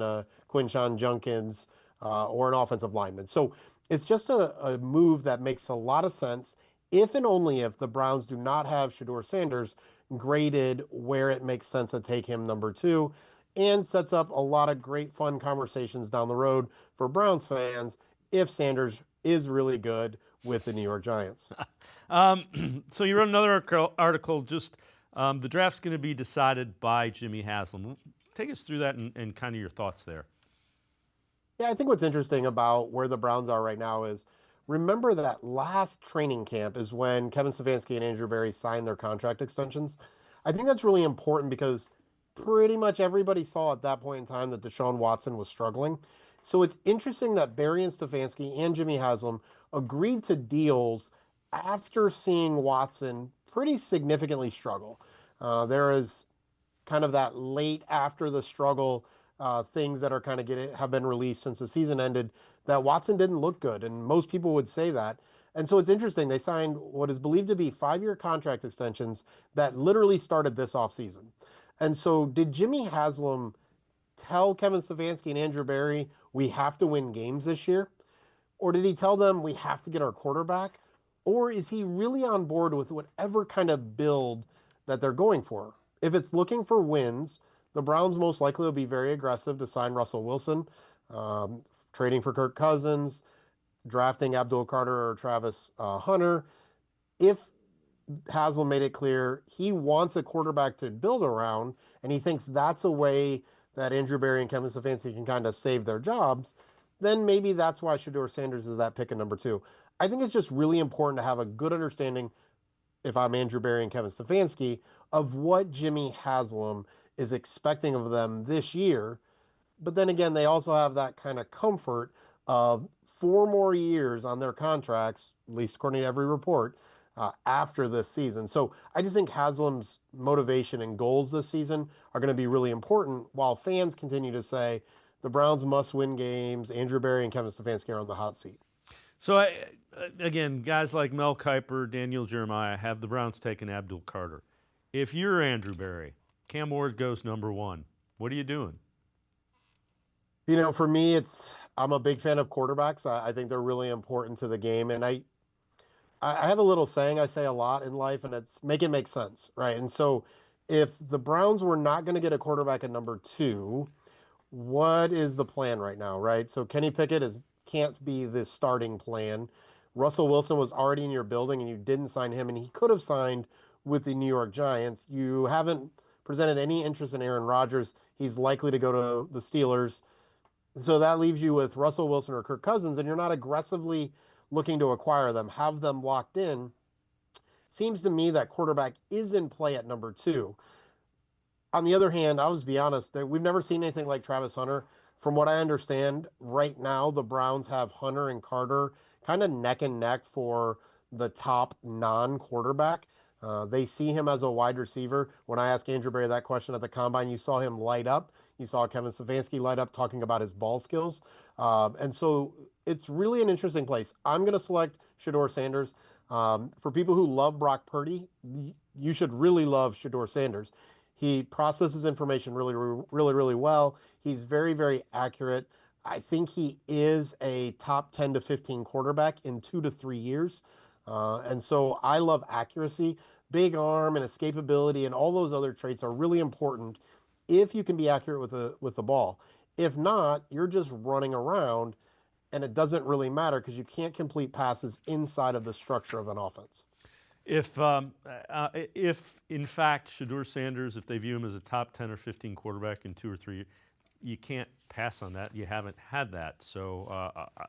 Quinshon Junkins, or an offensive lineman. So it's just a move that makes a lot of sense if and only if the Browns do not have Shedeur Sanders graded where it makes sense to take him number 2, and sets up a lot of great fun conversations down the road for Browns fans if Sanders is really good with the New York Giants. So you wrote another article, just the draft's going to be decided by Jimmy Haslam. Take us through that and kind of your thoughts there. Yeah, I think what's interesting about where the Browns are right now is, remember that last training camp is when Kevin Stefanski and Andrew Berry signed their contract extensions. I think that's really important because pretty much everybody saw at that point in time that Deshaun Watson was struggling. So it's interesting that Berry and Stefanski and Jimmy Haslam agreed to deals after seeing Watson pretty significantly struggle. There is kind of that late after the struggle things that are kind of have been released since the season ended that Watson didn't look good, and most people would say that. And so it's interesting. They signed what is believed to be 5-year contract extensions that literally started this offseason. And so did Jimmy Haslam tell Kevin Stefanski and Andrew Berry, we have to win games this year? Or did he tell them we have to get our quarterback? Or is he really on board with whatever kind of build that they're going for? If it's looking for wins, the Browns most likely will be very aggressive to sign Russell Wilson, trading for Kirk Cousins, drafting Abdul Carter or Travis Hunter. If Haslam made it clear he wants a quarterback to build around, and he thinks that's a way that Andrew Berry and Kevin Stefanski can kind of save their jobs, then maybe that's why Shedeur Sanders is that pick at number 2. I think it's just really important to have a good understanding, if I'm Andrew Berry and Kevin Stefanski, of what Jimmy Haslam is expecting of them this year. But then again, they also have that kind of comfort of 4 more years on their contracts, at least according to every report, after this season. So I just think Haslam's motivation and goals this season are going to be really important, while fans continue to say the Browns must win games. Andrew Berry and Kevin Stefanski are on the hot seat. So, again, guys like Mel Kiper, Daniel Jeremiah have the Browns taking Abdul Carter. If you're Andrew Berry, Cam Ward goes number 1. What are you doing? You know, for me, I'm a big fan of quarterbacks. I think they're really important to the game. And I have a little saying I say a lot in life, and it's make it make sense, right? And so if the Browns were not going to get a quarterback at number 2, what is the plan right now, right? So Kenny Pickett can't be the starting plan. Russell Wilson was already in your building, and you didn't sign him, and he could have signed with the New York Giants. You haven't presented any interest in Aaron Rodgers. He's likely to go to the Steelers. So that leaves you with Russell Wilson or Kirk Cousins, and you're not aggressively looking to acquire them, have them locked in. Seems to me that quarterback is in play at number 2. On the other hand, I'll just be honest, we've never seen anything like Travis Hunter. From what I understand, right now the Browns have Hunter and Carter kind of neck and neck for the top non-quarterback. They see him as a wide receiver. When I asked Andrew Berry that question at the Combine, you saw him light up. You saw Kevin Stefanski light up talking about his ball skills. And so it's really an interesting place. I'm going to select Shedeur Sanders. For people who love Brock Purdy, you should really love Shedeur Sanders. He processes information really, really, really well. He's very, very accurate. I think he is a top 10 to 15 quarterback in 2 to 3 years. And so I love accuracy. Big arm and escapability and all those other traits are really important if you can be accurate with the ball. If not, you're just running around, and it doesn't really matter because you can't complete passes inside of the structure of an offense. If in fact Shedeur Sanders, if they view him as a top 10 or 15 quarterback in 2 or 3 years, you can't pass on that. You haven't had that. So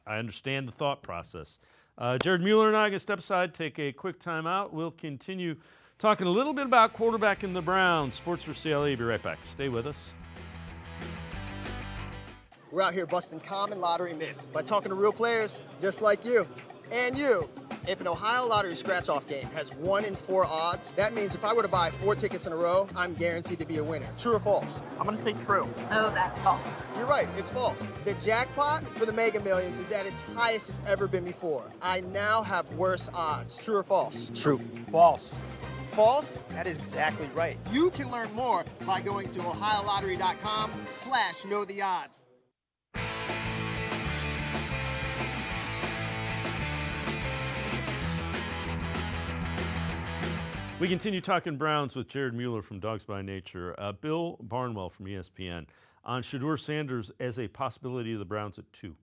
I understand the thought process. Jared Mueller and I are going to step aside, take a quick timeout. We'll continue talking a little bit about quarterback in the Browns. Sports4CLE, be right back. Stay with us. We're out here busting common lottery myths by talking to real players just like you and you. If an Ohio Lottery scratch-off game has 1 in 4 odds, that means if I were to buy 4 tickets in a row, I'm guaranteed to be a winner. True or false? I'm going to say true. Oh, that's false. You're right, it's false. The jackpot for the Mega Millions is at its highest it's ever been before. I now have worse odds. True or false? True. False. False? That is exactly right. You can learn more by going to ohiolottery.com/knowtheodds. We continue talking Browns with Jared Mueller from Dogs by Nature, Bill Barnwell from ESPN on Shedeur Sanders as a possibility of the Browns at 2.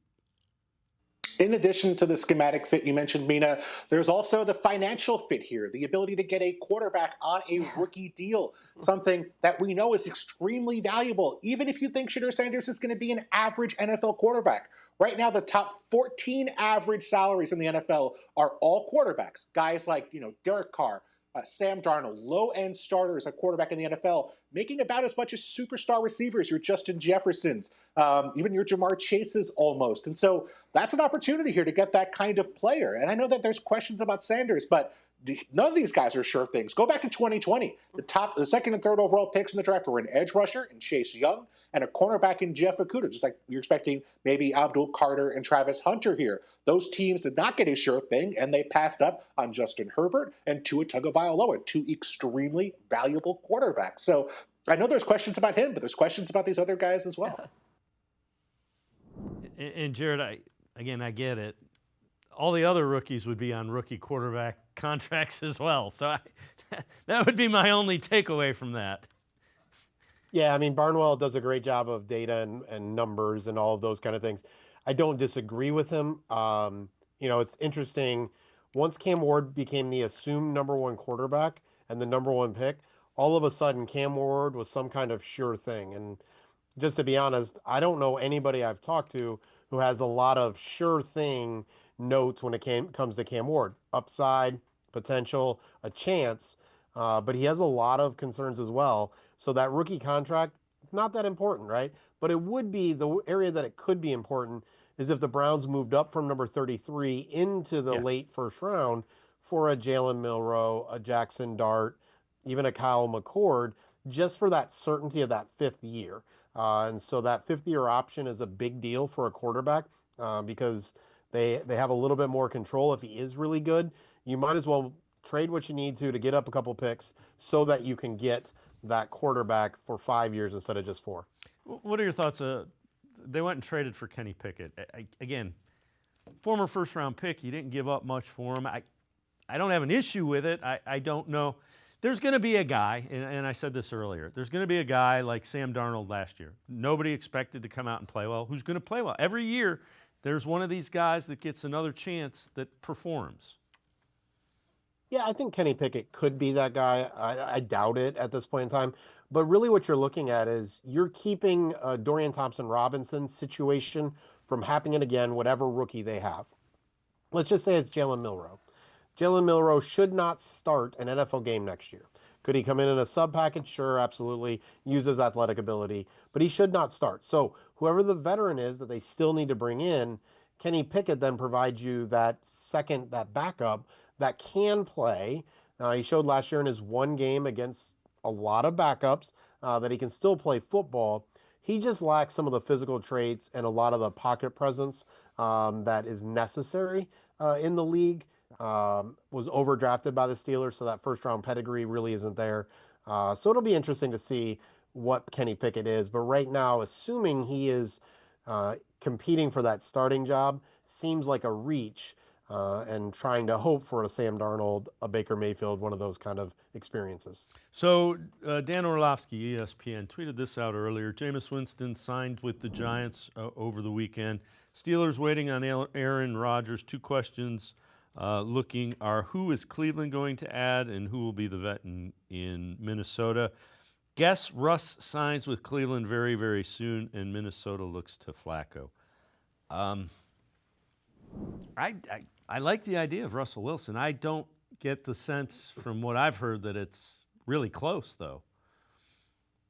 In addition to the schematic fit you mentioned, Mina, there's also the financial fit here, the ability to get a quarterback on a rookie deal, something that we know is extremely valuable, even if you think Shedeur Sanders is going to be an average NFL quarterback. Right now, the top 14 average salaries in the NFL are all quarterbacks, guys like, Derek Carr, Sam Darnold, low-end starters at quarterback in the NFL, making about as much as superstar receivers, your Justin Jeffersons, even your Jamar Chases almost. And so that's an opportunity here to get that kind of player. And I know that there's questions about Sanders, but none of these guys are sure things. Go back to 2020. The second and third overall picks in the draft were an edge rusher in Chase Young and a cornerback in Jeff Okudah, just like you're expecting maybe Abdul Carter and Travis Hunter here. Those teams did not get a sure thing, and they passed up on Justin Herbert and Tua Tagovailoa, two extremely valuable quarterbacks. So I know there's questions about him, but there's questions about these other guys as well. And Jared, I get it. All the other rookies would be on rookie quarterback contracts as well. So that would be my only takeaway from that. Yeah, I mean, Barnwell does a great job of data and numbers and all of those kind of things. I don't disagree with him. It's interesting. Once Cam Ward became the assumed number one quarterback and the number one pick, all of a sudden Cam Ward was some kind of sure thing. And just to be honest, I don't know anybody I've talked to who has a lot of sure thing notes when it comes to Cam Ward. Upside, potential, a chance, but he has a lot of concerns as well. So that rookie contract, not that important, right? But it would be, the area that it could be important is if the Browns moved up from number 33 into the late first round for a Jalen Milroe, a Jackson Dart, even a Kyle McCord, just for that certainty of that fifth year. And so that fifth-year option is a big deal for a quarterback because they have a little bit more control. If he is really good, you might as well trade what you need to get up a couple picks so that you can get that quarterback for 5 years instead of just 4. What are your thoughts? They went and traded for Kenny Pickett. Again, former first-round pick. You didn't give up much for him. I don't have an issue with it. I don't know. There's going to be a guy, and I said this earlier, there's going to be a guy like Sam Darnold last year. Nobody expected to come out and play well. Who's going to play well? Every year, there's one of these guys that gets another chance that performs. Yeah, I think Kenny Pickett could be that guy. I doubt it at this point in time. But really what you're looking at is you're keeping Dorian Thompson-Robinson situation from happening again, whatever rookie they have. Let's just say it's Jalen Milroe. Jalen Milroe should not start an NFL game next year. Could he come in a sub package? Sure, absolutely. Use his athletic ability, but he should not start. So whoever the veteran is that they still need to bring in, Kenny Pickett then provides you that backup that can play. He showed last year in his one game against a lot of backups that he can still play football. He just lacks some of the physical traits and a lot of the pocket presence that is necessary in the league. Was overdrafted by the Steelers, so that first-round pedigree really isn't there. So it'll be interesting to see what Kenny Pickett is. But right now, assuming he is competing for that starting job, seems like a reach and trying to hope for a Sam Darnold, a Baker Mayfield, one of those kind of experiences. So Dan Orlovsky, ESPN, tweeted this out earlier. Jameis Winston signed with the Giants over the weekend. Steelers waiting on Aaron Rodgers. 2 questions. Looking are who is Cleveland going to add and who will be the vet in Minnesota. Guess Russ signs with Cleveland very, very soon, and Minnesota looks to Flacco. I like the idea of Russell Wilson. I don't get the sense from what I've heard that it's really close, though.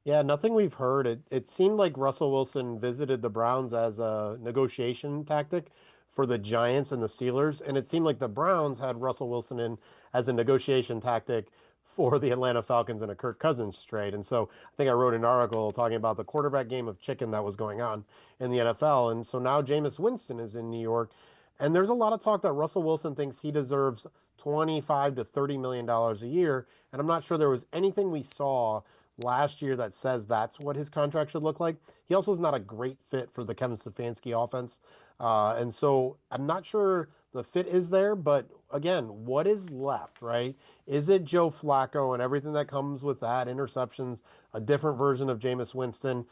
Yeah, nothing we've heard. It seemed like Russell Wilson visited the Browns as a negotiation tactic for the Giants and the Steelers, and it seemed like the Browns had Russell Wilson in as a negotiation tactic for the Atlanta Falcons in a Kirk Cousins trade. And so I think I wrote an article talking about the quarterback game of chicken that was going on in the NFL. And so now Jameis Winston is in New York, and there's a lot of talk that Russell Wilson thinks he deserves $25 to $30 million a year, and I'm not sure there was anything we saw last year that says that's what his contract should look like. He also is not a great fit for the Kevin Stefanski offense. And so I'm not sure the fit is there, but again, what is left, right? Is it Joe Flacco and everything that comes with that, interceptions, a different version of Jameis Winston?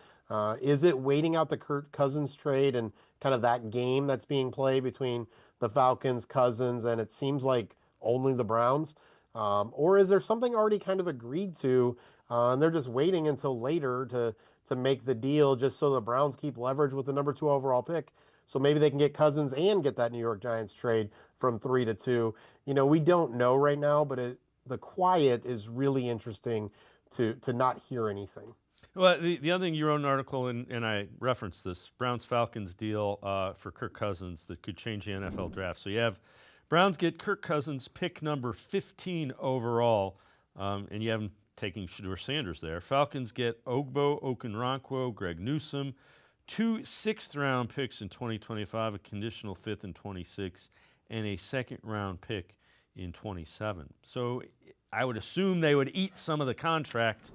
Is it waiting out the Kirk Cousins trade and kind of that game that's being played between the Falcons, Cousins, and it seems like only the Browns? Or is there something already kind of agreed to and they're just waiting until later to make the deal just so the Browns keep leverage with the number 2 overall pick? So maybe they can get Cousins and get that New York Giants trade from 3 to 2. We don't know right now, but the quiet is really interesting to not hear anything. Well, the other thing, you wrote an article, and I referenced this, Browns-Falcons deal for Kirk Cousins that could change the NFL draft. So you have Browns get Kirk Cousins, pick number 15 overall, and you have him taking Shedeur Sanders there. Falcons get Ogbo Okoronkwo, Greg Newsome, 2 6th-round picks in 2025, a conditional 5th in 26, and a 2nd-round pick in 27. So I would assume they would eat some of the contract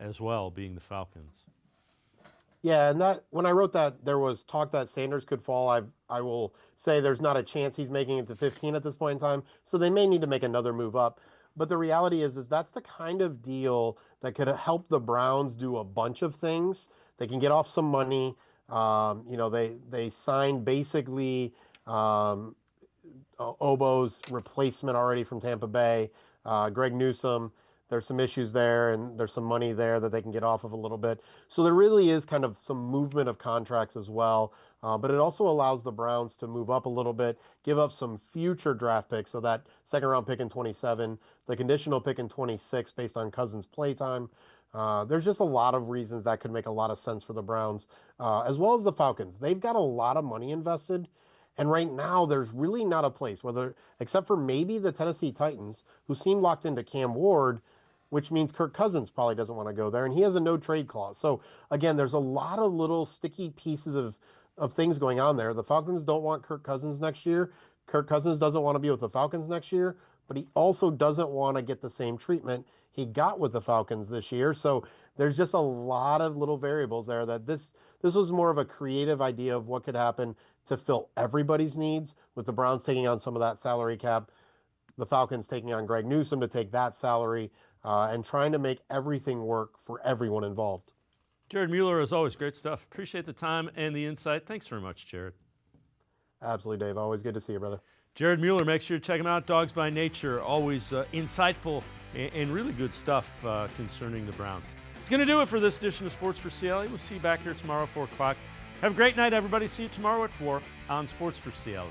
as well, being the Falcons. Yeah, and that when I wrote that, there was talk that Sanders could fall. I will say there's not a chance he's making it to 15 at this point in time, so they may need to make another move up. But the reality is that's the kind of deal that could help the Browns do a bunch of things. They can get off some money. They signed basically Obo's replacement already from Tampa Bay, Greg Newsome. There's some issues there, and there's some money there that they can get off of a little bit. So there really is kind of some movement of contracts as well. But it also allows the Browns to move up a little bit, give up some future draft picks. So that 2nd-round pick in 27, the conditional pick in 26 based on Cousins' playtime. There's just a lot of reasons that could make a lot of sense for the Browns, as well as the Falcons. They've got a lot of money invested. And right now, there's really not a place, except for maybe the Tennessee Titans, who seem locked into Cam Ward, which means Kirk Cousins probably doesn't want to go there, and he has a no-trade clause. So, again, there's a lot of little sticky pieces of things going on there. The Falcons don't want Kirk Cousins next year. Kirk Cousins doesn't want to be with the Falcons next year, but he also doesn't want to get the same treatment he got with the Falcons this year. So there's just a lot of little variables there that this was more of a creative idea of what could happen to fill everybody's needs, with the Browns taking on some of that salary cap, the Falcons taking on Greg Newsome to take that salary, and trying to make everything work for everyone involved. Jared Mueller, as always, great stuff. Appreciate the time and the insight. Thanks very much, Jared. Absolutely, Dave. Always good to see you, brother. Jared Mueller, make sure to check him out. Dogs by Nature, always insightful and really good stuff concerning the Browns. It's going to do it for this edition of Sports for CLE. We'll see you back here tomorrow at 4 o'clock. Have a great night, everybody. See you tomorrow at 4 on Sports for CLE.